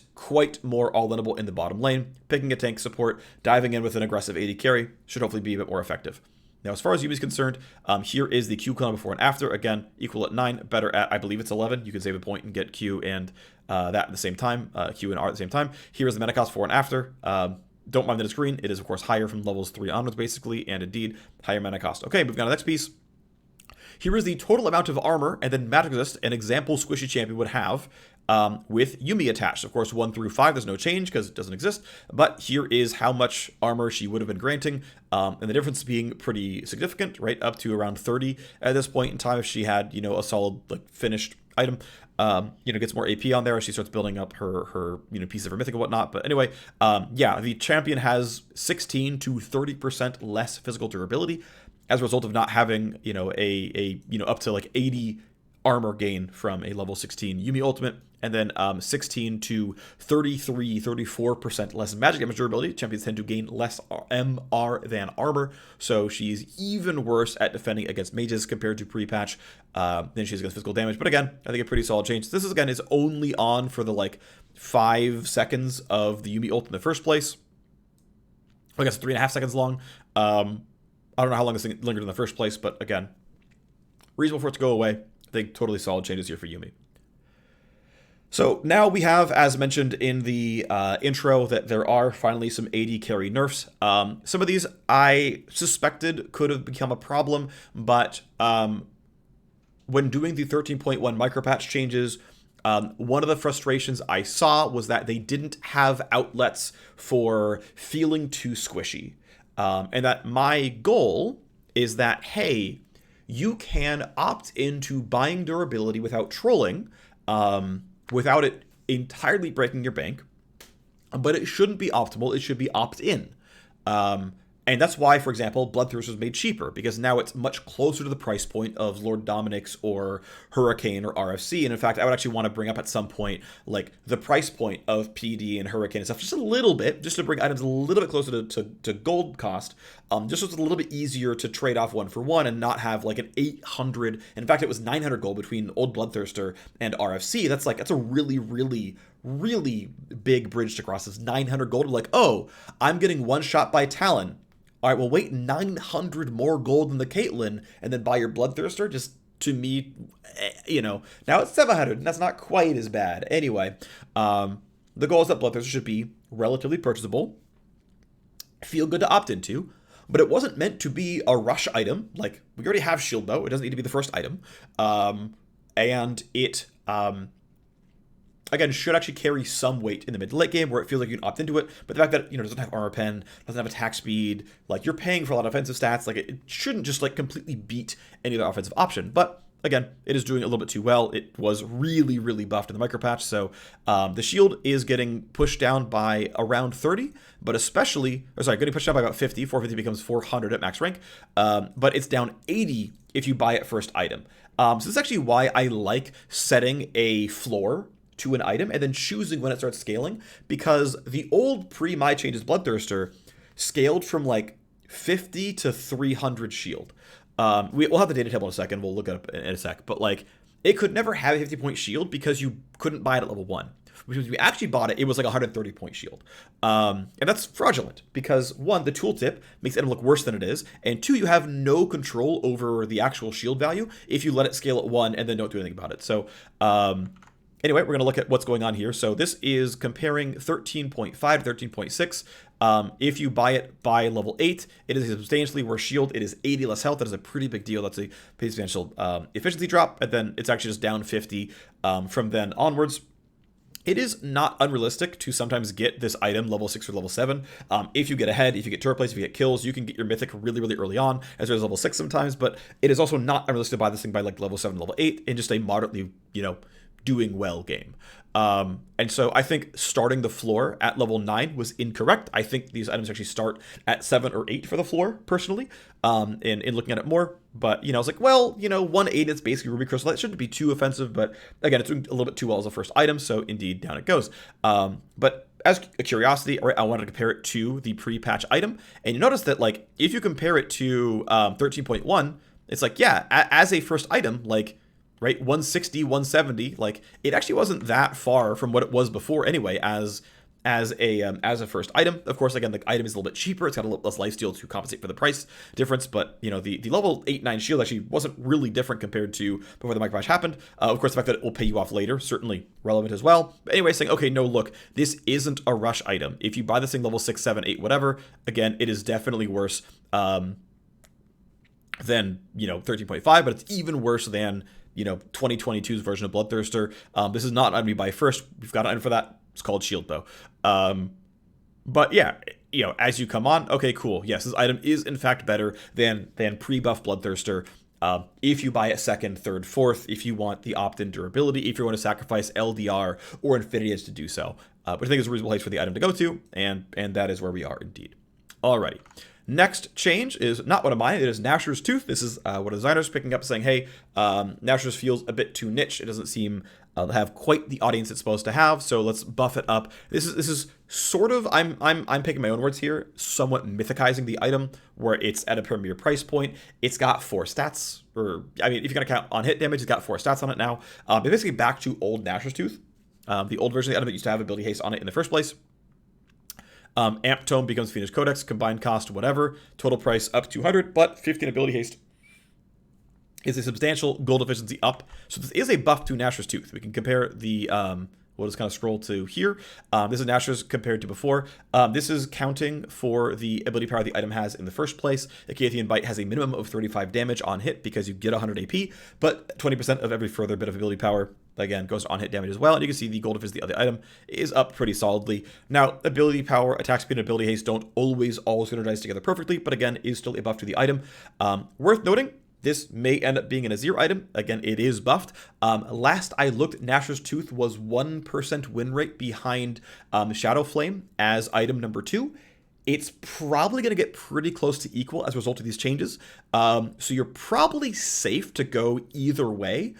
more all-inable in the bottom lane. Picking a tank support, diving in with an aggressive AD carry should hopefully be a bit more effective. Now, as far as Yuumi is concerned, here is the Q cooldown before and after. Again, equal at 9, better at, I believe it's 11. You can save a point and get Q and that at the same time, Q and R at the same time. Here is the mana cost before and after. Don't mind that it's green. It is, of course, higher from levels 3 onwards, basically, and indeed, higher mana cost. Okay, moving on to the next piece. Here is the total amount of armor and then magic resist an example squishy champion would have with Yuumi attached. Of course, 1 through 5, there's no change because it doesn't exist, but here is how much armor she would have been granting, and the difference being pretty significant, right, up to around 30 at this point in time if she had, a solid, like, finished item. Gets more AP on there as she starts building up her piece of her mythic and whatnot. But anyway, the champion has 16 to 30% less physical durability as a result of not having, up to like 80 armor gain from a level 16 Yuumi ultimate, and then 16 to 34% less magic damage durability. Champions tend to gain less MR than armor, so she's even worse at defending against mages compared to pre-patch than she is against physical damage. But again, I think a pretty solid change. This is only on for the 5 seconds of the Yuumi ult in the first place. I guess 3.5 seconds long. I don't know how long this thing lingered in the first place, but again, reasonable for it to go away. I think totally solid changes here for Yuumi. So now we have, as mentioned in the intro, that there are finally some AD carry nerfs. Some of these I suspected could have become a problem, but when doing the 13.1 micropatch changes, one of the frustrations I saw was that they didn't have outlets for feeling too squishy. And that my goal is that, hey, you can opt into buying durability without trolling, without it entirely breaking your bank, but it shouldn't be optimal. It should be opt-in. And that's why, for example, Bloodthirst was made cheaper, because now it's much closer to the price point of Lord Dominic's or Hurricane or RFC. And in fact, I would actually want to bring up at some point, like, the price point of PD and Hurricane and stuff, just a little bit, just to bring items a little bit closer to gold cost, just so it's a little bit easier to trade off one for one and not have, like, an 800, in fact, it was 900 gold between Old Bloodthirster and RFC. That's a really, really, really big bridge to cross. It's 900 gold. Like, oh, I'm getting one shot by Talon. All right, well, wait 900 more gold than the Caitlyn, and then buy your Bloodthirster. Just, to me, now it's 700, and that's not quite as bad. Anyway, the goal is that Bloodthirster should be relatively purchasable, feel good to opt into, but it wasn't meant to be a rush item. Like, we already have Shield Bow. It doesn't need to be the first item. And it... again, should actually carry some weight in the mid to late game where it feels like you can opt into it. But the fact that, it doesn't have armor pen, doesn't have attack speed, like, you're paying for a lot of offensive stats, like, it shouldn't just, like, completely beat any other offensive option. But again, it is doing a little bit too well. It was really, really buffed in the micro patch. So the shield is getting pushed down by around 30, but getting pushed down by about 50. 450 becomes 400 at max rank. But it's down 80 if you buy it first item. So this is actually why I like setting a floor to an item and then choosing when it starts scaling, because the old pre-My Changes Bloodthirster scaled from like 50 to 300 shield. We'll have the data table in a second. We'll look it up in a sec. But like, it could never have a 50-point shield because you couldn't buy it at level 1. Which means we actually bought it, it was like a 130-point shield. And that's fraudulent because, 1, the tooltip makes it look worse than it is, and 2, you have no control over the actual shield value if you let it scale at 1 and then don't do anything about it. So, anyway, we're going to look at what's going on here. So this is comparing 13.5 to 13.6. If you buy it by level 8, it is substantially worse shield. It is 80 less health. That is a pretty big deal. That's a pretty substantial efficiency drop. And then it's actually just down 50 from then onwards. It is not unrealistic to sometimes get this item level 6 or level 7. If you get ahead, if you get turret plays, if you get kills, you can get your mythic really, really early on, as well as level 6 sometimes. But it is also not unrealistic to buy this thing by like level 7, level 8 in just a moderately, doing well game. And so I think starting the floor at level 9 was incorrect. I think these items actually start at 7 or 8 for the floor, personally, in looking at it more. But, I was like, well, 1-8, it's basically Ruby Crystal. That shouldn't be too offensive, but again, it's doing a little bit too well as a first item, so indeed, down it goes. But as a curiosity, right, I wanted to compare it to the pre-patch item, and you notice that, like, if you compare it to 13.1, it's like, yeah, as a first item, like, right, 160, 170, like, it actually wasn't that far from what it was before anyway, as a first item. Of course, again, the item is a little bit cheaper. It's got a little less lifesteal to compensate for the price difference, but, the level 8-9 shield actually wasn't really different compared to before the micro patch happened. Of course, the fact that it will pay you off later, certainly relevant as well. But anyway, saying, okay, no, look, this isn't a rush item. If you buy this thing level 6, 7, 8, whatever, again, it is definitely worse than, 13.5, but it's even worse than 2022's version of Bloodthirster. This is not an item you buy first. We've got an item for that. It's called Shield Bow. But yeah, as you come on, okay, cool. Yes, this item is in fact better than pre-buff Bloodthirster. If you buy it second, third, fourth, if you want the opt-in durability, if you want to sacrifice LDR or Infinity Edge to do so. But I think it's a reasonable place for the item to go to, and that is where we are indeed. Alrighty. Next change is not one of mine. It is Nashor's Tooth. This is what a designer's picking up, saying, hey, Nashor's feels a bit too niche. It doesn't seem to have quite the audience it's supposed to have, so let's buff it up. This is sort of, I'm picking my own words here, somewhat mythicizing the item, where it's at a premier price point. It's got 4 stats, if you're going to count on hit damage, it's got 4 stats on it now. But basically back to old Nashor's Tooth. The old version of the item that used to have ability haste on it in the first place. Amp Tome becomes Phoenix Codex, combined cost, whatever. Total price up 200, but 15 ability haste is a substantial gold efficiency up. So this is a buff to Nashor's Tooth. We can compare the, we'll just kind of scroll to here. This is Nashor's compared to before. This is counting for the ability power the item has in the first place. The Achaean Bite has a minimum of 35 damage on hit because you get 100 AP, but 20% of every further bit of ability power, again, goes on hit damage as well. And you can see the gold efficiency of the item is up pretty solidly. Now, ability power, attack speed, and ability haste don't always synergize together perfectly, but again, is still a buff to the item. Worth noting, this may end up being an Azir item. Again, it is buffed. Last I looked, Nashor's Tooth was 1% win rate behind Shadow Flame as item number 2. it's probably going to get pretty close to equal as a result of these changes. So you're probably safe to go either way.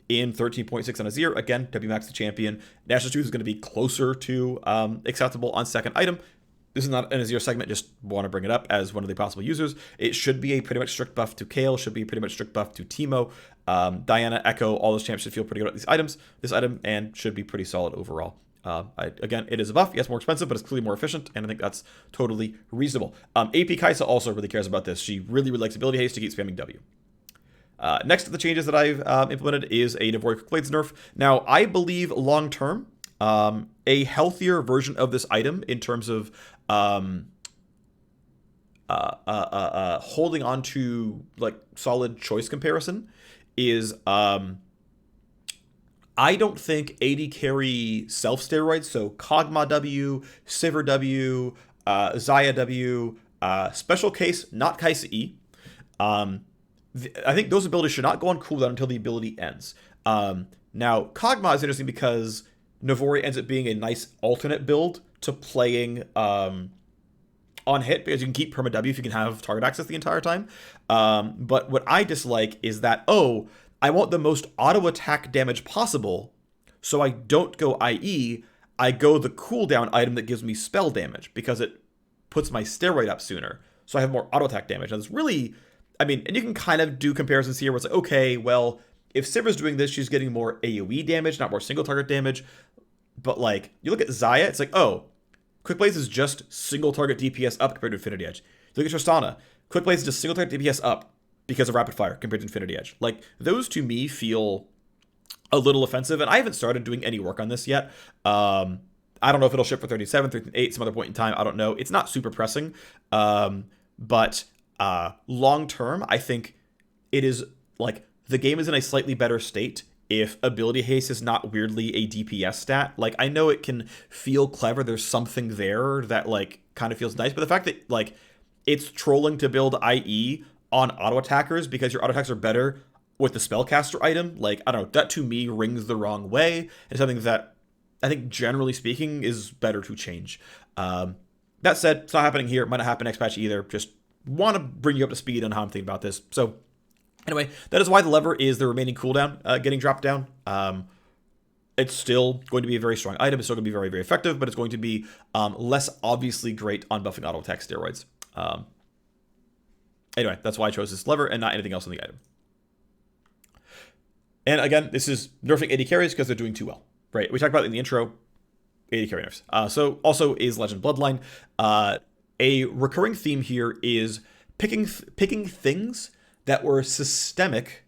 In 13.6 on Azir, again, WMAX the champion. Nash's Truth is going to be closer to acceptable on second item. This is not an Azir segment, just want to bring it up as one of the possible users. It should be a pretty much strict buff to Kayle, should be pretty much strict buff to Teemo. Diana, Echo, all those champs should feel pretty good at these items, this item, and should be pretty solid overall. Again, it is a buff. Yes, more expensive, but it's clearly more efficient, and I think that's totally reasonable. AP Kaisa also really cares about this. She really, really likes ability haste to keep spamming W. Next of the changes that I've implemented is a Navori Quick Blades nerf. Now, I believe long-term, a healthier version of this item in terms of holding on to like solid choice comparison is I don't think AD carry self-steroids, so Kog'Maw W, Sivir W, Xayah W, Special Case, not Kaisa E. I think those abilities should not go on cooldown until the ability ends. Now, Kog'Maw is interesting because Navori ends up being a nice alternate build to playing on hit, because you can keep perma W if you can have target access the entire time. But what I dislike is that, I want the most auto attack damage possible, so I don't go IE, I go the cooldown item that gives me spell damage, because it puts my steroid up sooner, so I have more auto attack damage. And it's really, and you can kind of do comparisons here where it's like, okay, well, if Sivir's doing this, she's getting more AoE damage, not more single target damage. But like, you look at Xayah, it's like, Quick Blades is just single target DPS up compared to Infinity Edge. You look at Tristana, Quick Blades is just single target DPS up because of Rapid Fire compared to Infinity Edge. Like, those to me feel a little offensive, and I haven't started doing any work on this yet. I don't know if it'll ship for 37, 38, some other point in time. I don't know. It's not super pressing. But long term, I think it is like the game is in a slightly better state if ability haste is not weirdly a DPS stat. Like, I know it can feel clever. There's something there that like kind of feels nice, but the fact that like it's trolling to build IE on auto attackers because your auto attacks are better with the spellcaster item, like, I don't know, that to me rings the wrong way. It's something that I think generally speaking is better to change. That said, it's not happening here. It might not happen next patch either. Just want to bring you up to speed on how I'm thinking about this. So anyway, that is why the lever is the remaining cooldown getting dropped down. It's still going to be a very strong item. It's still going to be very, very effective, but it's going to be less obviously great on buffing auto attack steroids. Anyway, that's why I chose this lever and not anything else on the item. And again, this is nerfing AD carries because they're doing too well, right? We talked about it in the intro, AD carry nerfs. So also is Legend Bloodline. A recurring theme here is picking things that were systemic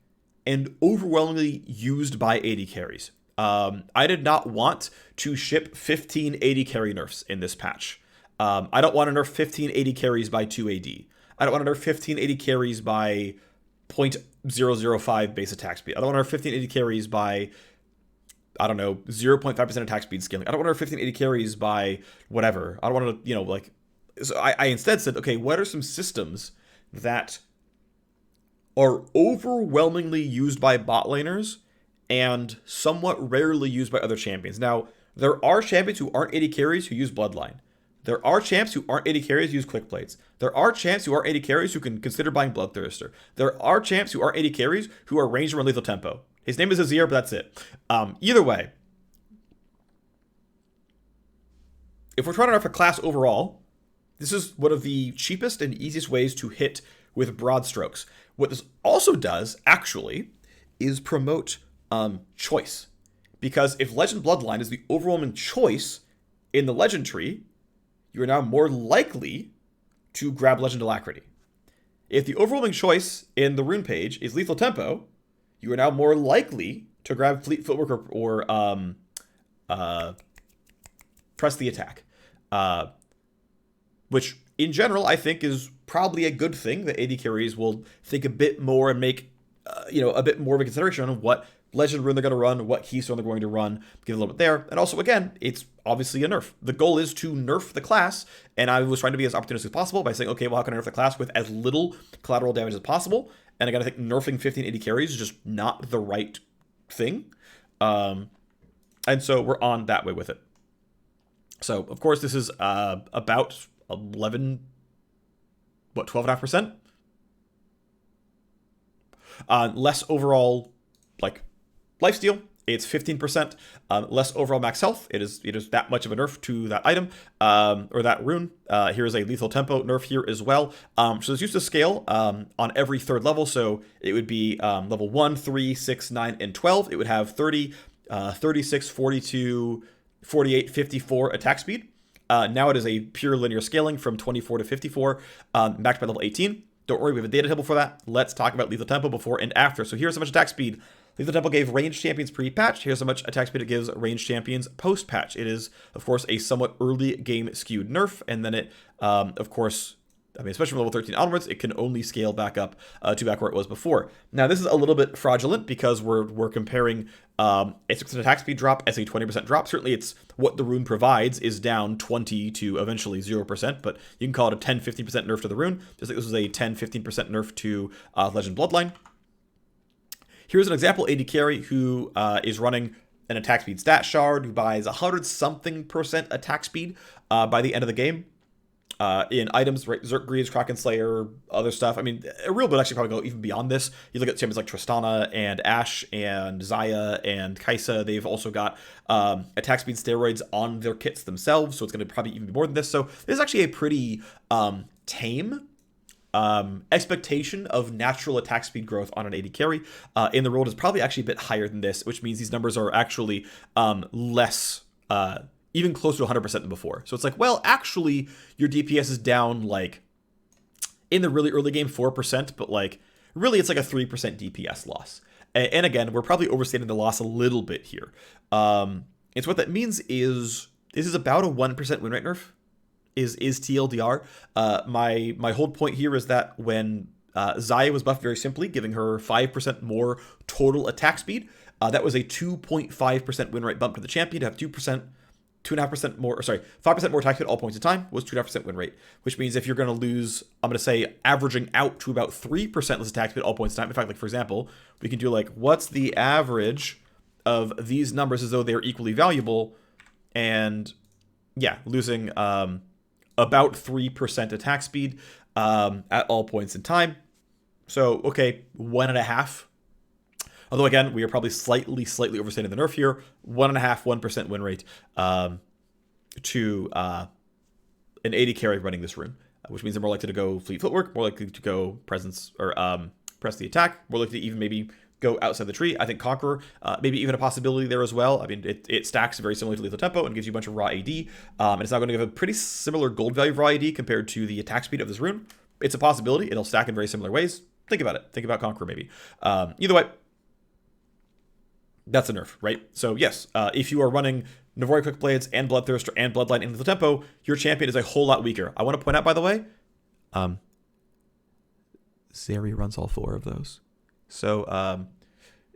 and overwhelmingly used by AD carries. I did not want to ship 15 AD carry nerfs in this patch. I don't want to nerf 15 AD carries by 2 AD. I don't want to nerf 15 AD carries by 0.005 base attack speed. I don't want to nerf 15 AD carries by, I don't know, 0.5% attack speed scaling. I don't want to nerf 15 AD carries by whatever. I don't want to, like... So I instead said, okay, what are some systems that are overwhelmingly used by bot laners and somewhat rarely used by other champions? Now, there are champions who aren't AD carries who use Bloodline. There are champs who aren't AD carries who use Quick Blades. There are champs who aren't AD carries who can consider buying Bloodthirster. There are champs who aren't AD carries who are ranged around lethal tempo. His name is Azir, but that's it. Either way, if we're trying to nerf a class overall, this is one of the cheapest and easiest ways to hit with broad strokes. What this also does, actually, is promote choice. Because if Legend Bloodline is the overwhelming choice in the Legend tree, you are now more likely to grab Legend Alacrity. If the overwhelming choice in the rune page is Lethal Tempo, you are now more likely to grab Fleet Footwork or Press the Attack. Which, in general, I think is probably a good thing, that AD carries will think a bit more and make, a bit more of a consideration of what Legend rune they're going to run, what Keystone they're going to run, give a little bit there. And also, again, it's obviously a nerf. The goal is to nerf the class, and I was trying to be as opportunistic as possible by saying, okay, well, how can I nerf the class with as little collateral damage as possible? And again, I think nerfing 15 AD carries is just not the right thing. And so we're on that way with it. So, of course, this is about 11, 12.5%? Less overall, like, lifesteal. It's 15%. Less overall max health. It is that much of a nerf to that item, or that rune. Here's a lethal tempo nerf here as well. So it's used to scale on every third level. So it would be level 1, 3, 6, 9, and 12. It would have 30, 36, 42, 48, 54 attack speed. Now it is a pure linear scaling from 24 to 54, backed by level 18. Don't worry, we have a data table for that. Let's talk about lethal tempo before and after. So here's how much attack speed lethal tempo gave ranged champions pre-patch. Here's how much attack speed it gives ranged champions post-patch. It is, of course, a somewhat early game skewed nerf, and then it, of course, I mean, especially from level 13 onwards, it can only scale back up to back where it was before. Now, this is a little bit fraudulent because we're comparing a 6% attack speed drop as a 20% drop. Certainly, it's what the rune provides is down 20 to eventually 0%, but you can call it a 10-15% nerf to the rune, just like this was a 10-15% nerf to Legend Bloodline. Here's an example AD carry who is running an attack speed stat shard, who buys 100-something% attack speed by the end of the game. In items, right, Zerk Greaves, Kraken Slayer, other stuff. I mean, a real build actually probably go even beyond this. You look at champions like Tristana and Ashe and Xayah and Kai'Sa. They've also got attack speed steroids on their kits themselves, so it's going to probably even be more than this. So this is actually a pretty tame expectation of natural attack speed growth on an AD carry. In the world is probably actually a bit higher than this, which means these numbers are actually less... even closer to 100% than before. So it's like, well, actually, your DPS is down, like, in the really early game, 4%, but, like, really it's like a 3% DPS loss. And again, we're probably overstating the loss a little bit here. And so what that means is, this is about a 1% win rate nerf, is TLDR. My whole point here is that when Xayah was buffed very simply, giving her 5% more total attack speed, that was a 2.5% win rate bump to the champion to have 2.5% more, 5% more attack speed at all points in time was 2.5% win rate, which means if you're going to lose, I'm going to say averaging out to about 3% less attack speed at all points in time. In fact, like for example, we can do like, what's the average of these numbers as though they're equally valuable, and yeah, losing about 3% attack speed at all points in time. So, okay, 1.5. Although, again, we are probably slightly overstating the nerf here. 1.5% win rate to an AD carry running this rune, which means they're more likely to go fleet footwork, more likely to go presence or press the attack, more likely to even maybe go outside the tree. I think Conqueror, maybe even a possibility there as well. I mean, it stacks very similarly to lethal tempo and gives you a bunch of raw AD. And it's now going to give a pretty similar gold value of raw AD compared to the attack speed of this rune. It's a possibility. It'll stack in very similar ways. Think about it. Think about Conqueror maybe. Either way, that's a nerf, right? So yes, if you are running Navori Quick Blades and Bloodthirster and Bloodline in the tempo, your champion is a whole lot weaker. I want to point out, by the way, Zeri runs all 4 of those. So,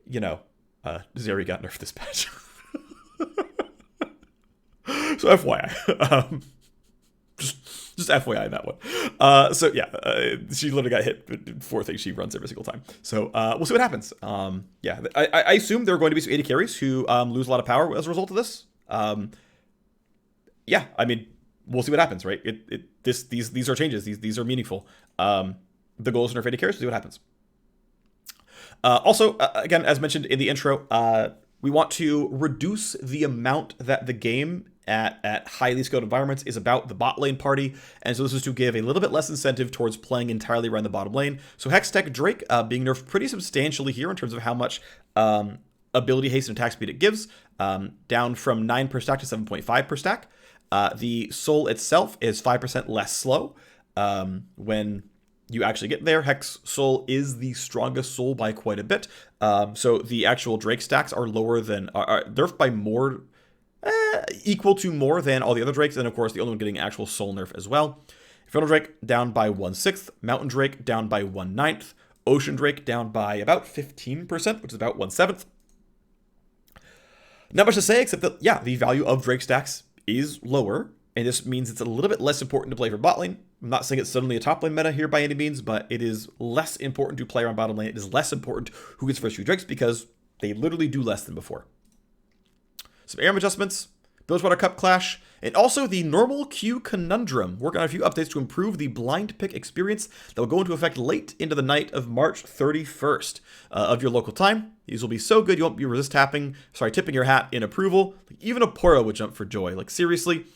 Zeri got nerfed this patch. So FYI. Just FYI that one. So yeah, she literally got hit 4 things she runs every single time. So we'll see what happens. Yeah, I assume there are going to be some AD carries who lose a lot of power as a result of this. Yeah, I mean, we'll see what happens, right? These are changes. These are meaningful. The goal is to nerf AD carries. We'll see what happens. Also, again, as mentioned in the intro, we want to reduce the amount that the game at highly skilled environments is about the bot lane party, and so this is to give a little bit less incentive towards playing entirely around the bottom lane. So Hextech Drake being nerfed pretty substantially here in terms of how much ability haste and attack speed it gives, down from 9 per stack to 7.5 per stack. The soul itself is 5% less slow when you actually get there. Hex Soul is the strongest soul by quite a bit. So the actual Drake stacks are lower than, are nerfed by more, equal to more than all the other Drakes. And of course, the only one getting actual soul nerf as well. Infernal Drake down by 1/6. Mountain Drake down by 1/9. Ocean Drake down by about 15%, which is about 1/7. Not much to say except that, yeah, the value of Drake stacks is lower. And this means it's a little bit less important to play for bot lane. I'm not saying it's suddenly a top lane meta here by any means, but it is less important to play around bottom lane. It is less important who gets first 2 Drakes because they literally do less than before. Some ARM adjustments. Rosewater Cup Clash, and also the normal queue conundrum. Working on a few updates to improve the blind pick experience that will go into effect late into the night of March 31st of your local time. These will be so good you won't be tipping your hat in approval. Even a Poro would jump for joy. Like, seriously,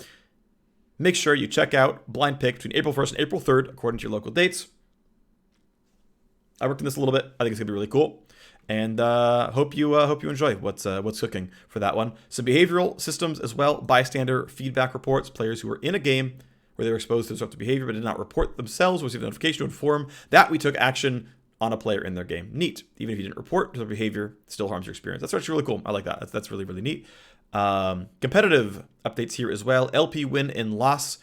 make sure you check out blind pick between April 1st and April 3rd according to your local dates. I worked on this a little bit. I think it's gonna be really cool. And hope you enjoy what's cooking for that one. Some behavioral systems as well, bystander feedback reports. Players who were in a game where they were exposed to disruptive behavior but did not report themselves received a notification to inform that we took action on a player in their game. Neat. Even if you didn't report disruptive behavior, it still harms your experience. That's actually really cool. I like that. That's really, really neat. Competitive updates here as well. LP win and loss.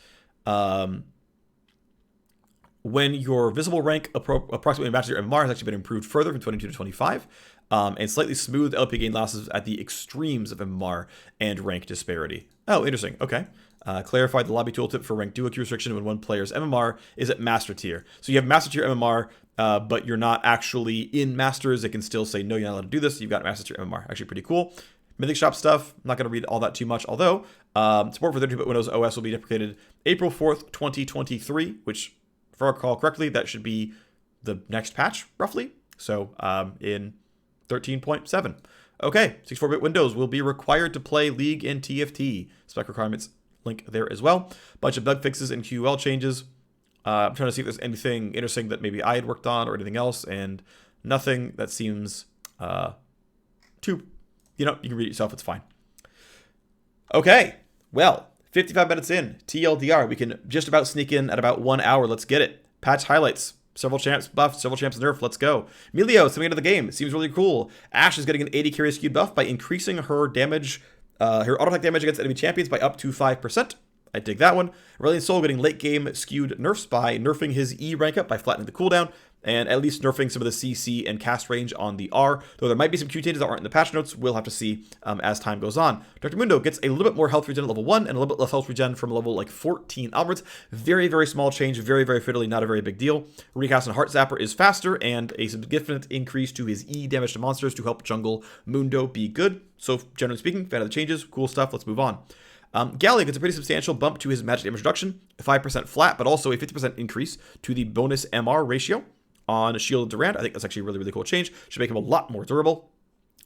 When your visible rank approximately matches your MMR has actually been improved further from 22 to 25, and slightly smoothed LP gain losses at the extremes of MMR and rank disparity. Oh, interesting. Okay. Clarified the lobby tooltip for rank duo queue restriction when one player's MMR is at master tier. So you have master tier MMR, but you're not actually in masters. It can still say, no, you're not allowed to do this. You've got master tier MMR. Actually pretty cool. Mythic Shop stuff, I'm not going to read all that too much, although support for 32-bit Windows OS will be deprecated April 4th, 2023, which, if I recall correctly, that should be the next patch, roughly. So in 13.7. Okay, 64-bit Windows will be required to play League and TFT. Spec requirements link there as well. Bunch of bug fixes and QL changes. I'm trying to see if there's anything interesting that maybe I had worked on or anything else, and nothing that seems too, you can read it yourself, it's fine. Okay, well, 55 minutes in, TLDR. We can just about sneak in at about 1 hour. Let's get it. Patch highlights. Several champs buffed, several champs nerfed. Let's go. Melio is coming into the game. It seems really cool. Ashe is getting an 80 carry skewed buff by increasing her damage, her auto attack damage against enemy champions by up to 5%. I dig that one. Aurelion Sol getting late game skewed nerfs by nerfing his E rank up by flattening the cooldown, and at least nerfing some of the CC and cast range on the R. Though there might be some Q changes that aren't in the patch notes, we'll have to see as time goes on. Dr. Mundo gets a little bit more health regen at level 1 and a little bit less health regen from level like 14 onwards. Very, very small change, very, very fiddly, not a very big deal. Recast and Heart Zapper is faster, and a significant increase to his E damage to monsters to help jungle Mundo be good. So generally speaking, fan of the changes, cool stuff, let's move on. Galio gets a pretty substantial bump to his magic damage reduction, 5% flat, but also a 50% increase to the bonus MR ratio on Shield of Durand. I think that's actually a really, really cool change. Should make him a lot more durable.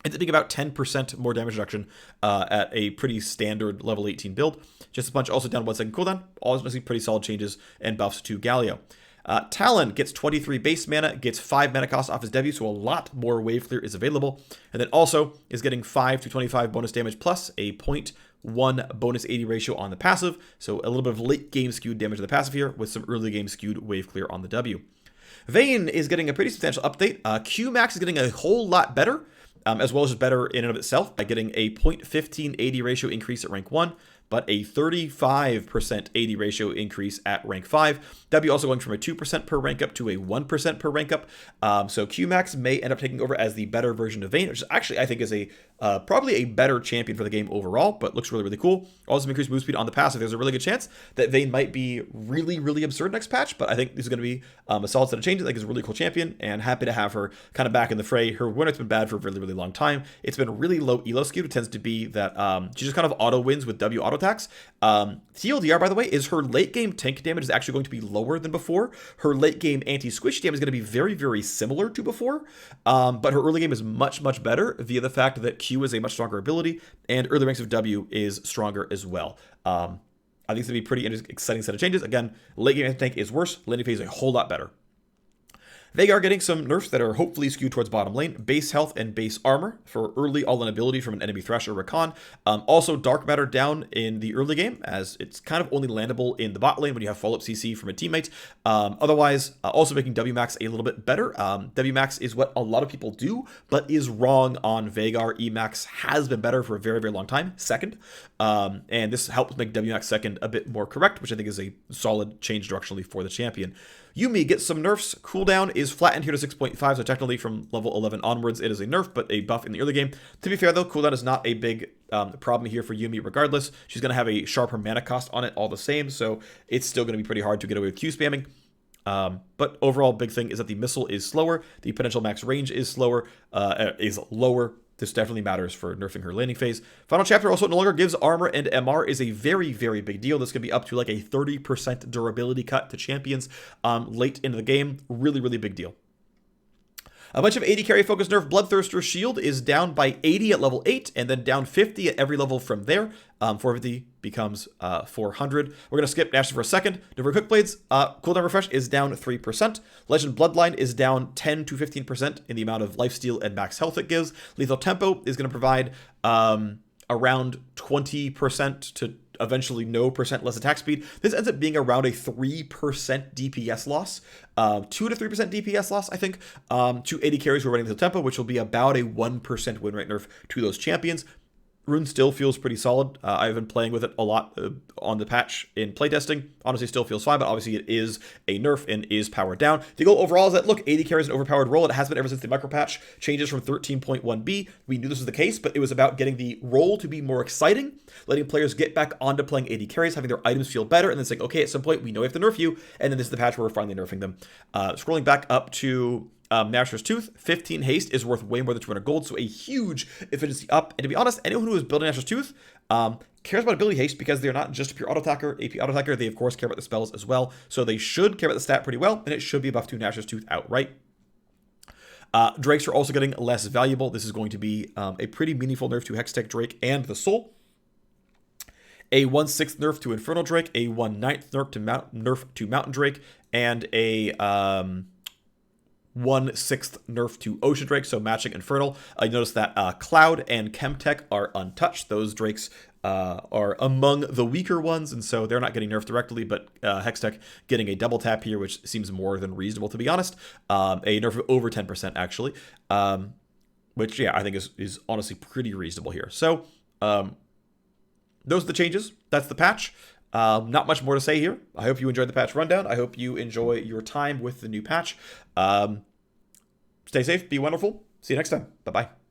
Ends up being about 10% more damage reduction at a pretty standard level 18 build. Just a bunch also down 1 second cooldown. All pretty solid changes and buffs to Galio. Talon gets 23 base mana, gets 5 mana cost off his debut, so a lot more wave clear is available. And then also is getting 5 to 25 bonus damage plus a 0.1 bonus 80 ratio on the passive. So a little bit of late game skewed damage to the passive here with some early game skewed wave clear on the W. Vayne is getting a pretty substantial update. Qmax is getting a whole lot better, as well as just better in and of itself by getting a 0.15 80 ratio increase at rank 1, but a 35% 80 ratio increase at rank 5. W also going from a 2% per rank up to a 1% per rank up. So Qmax may end up taking over as the better version of Vayne, which actually I think is a probably a better champion for the game overall, but looks really, really cool. Also increased move speed on the passive. There's a really good chance that Vayne might be really, really absurd next patch, but I think this is going to be a solid set of changes. I think it's a really cool champion, and happy to have her kind of back in the fray. Her win rate's been bad for a really, really long time. It's been really low elo skewed. It tends to be that she just kind of auto wins with W auto attacks. TLDR, by the way, is her late game tank damage is actually going to be lower than before. Her late game anti-squish damage is going to be very, very similar to before, but her early game is much, much better via the fact that Q is a much stronger ability, and early ranks of W is stronger as well. I think it's going to be a pretty exciting set of changes. Again, late game anti-tank is worse. Laning phase is a whole lot better. Veigar getting some nerfs that are hopefully skewed towards bottom lane. Base health and base armor for early all-in ability from an enemy Thresh or Rakan. Also dark matter down in the early game, as it's kind of only landable in the bot lane when you have follow-up CC from a teammate. Otherwise, also making Wmax a little bit better. Wmax is what a lot of people do, but is wrong on Veigar. Emax has been better for a very, very long time, second. And this helps make Wmax second a bit more correct, which I think is a solid change directionally for the champion. Yuumi gets some nerfs. Cooldown is flattened here to 6.5, so technically from level 11 onwards, it is a nerf, but a buff in the early game. To be fair, though, cooldown is not a big problem here for Yuumi regardless. She's going to have a sharper mana cost on it all the same, so it's still going to be pretty hard to get away with Q spamming. But overall, big thing is that the missile is slower, the potential max range is slower, is lower, this definitely matters for nerfing her laning phase. Final chapter also no longer gives armor, and MR is a very, very big deal. This could be up to like a 30% durability cut to champions late into the game. Really, really big deal. A bunch of AD carry focused nerf. Bloodthirster's shield is down by 80 at level 8, and then down 50 at every level from there. 450 becomes 400. We're going to skip Ashe for a second. Nerf Quick Blades, cooldown refresh is down 3%. Legend Bloodline is down 10 to 15% in the amount of lifesteal and max health it gives. Lethal Tempo is going to provide around 20% to eventually no percent less attack speed. This ends up being around a 3% DPS loss, 2 to 3% DPS loss, I think, to 80 carries who are running the tempo, which will be about a 1% win rate nerf to those champions. Rune still feels pretty solid. I've been playing with it a lot on the patch in playtesting. Honestly, still feels fine, but obviously it is a nerf and is powered down. The goal overall is that, look, AD carry is an overpowered role. It has been ever since the micro patch changes from 13.1b. We knew this was the case, but it was about getting the role to be more exciting, letting players get back onto playing AD carries, having their items feel better, and then saying, okay, at some point we know we have to nerf you, and then this is the patch where we're finally nerfing them. Scrolling back up to Gnasher's Tooth, 15 haste is worth way more than 200 gold, so a huge efficiency up. And to be honest, anyone who is building Gnasher's Tooth cares about ability haste because they're not just a pure auto attacker, AP auto attacker. They of course care about the spells as well, so they should care about the stat pretty well, and it should be a buff to Gnasher's Tooth outright. Drakes are also getting less valuable. This is going to be a pretty meaningful nerf to Hextech Drake and the Soul. A 1/6 nerf to Infernal Drake, a 1/9 nerf to Mountain Drake, and a 1/6 nerf to Ocean Drake, so matching Infernal. You notice that Cloud and Chemtech are untouched. Those Drakes are among the weaker ones, and so they're not getting nerfed directly, but Hextech getting a double tap here, which seems more than reasonable, to be honest. A nerf of over 10%, actually, which, yeah, I think is honestly pretty reasonable here. So, those are the changes. That's the patch. Not much more to say here. I hope you enjoyed the patch rundown. I hope you enjoy your time with the new patch. Stay safe, be wonderful. See you next time. Bye-bye.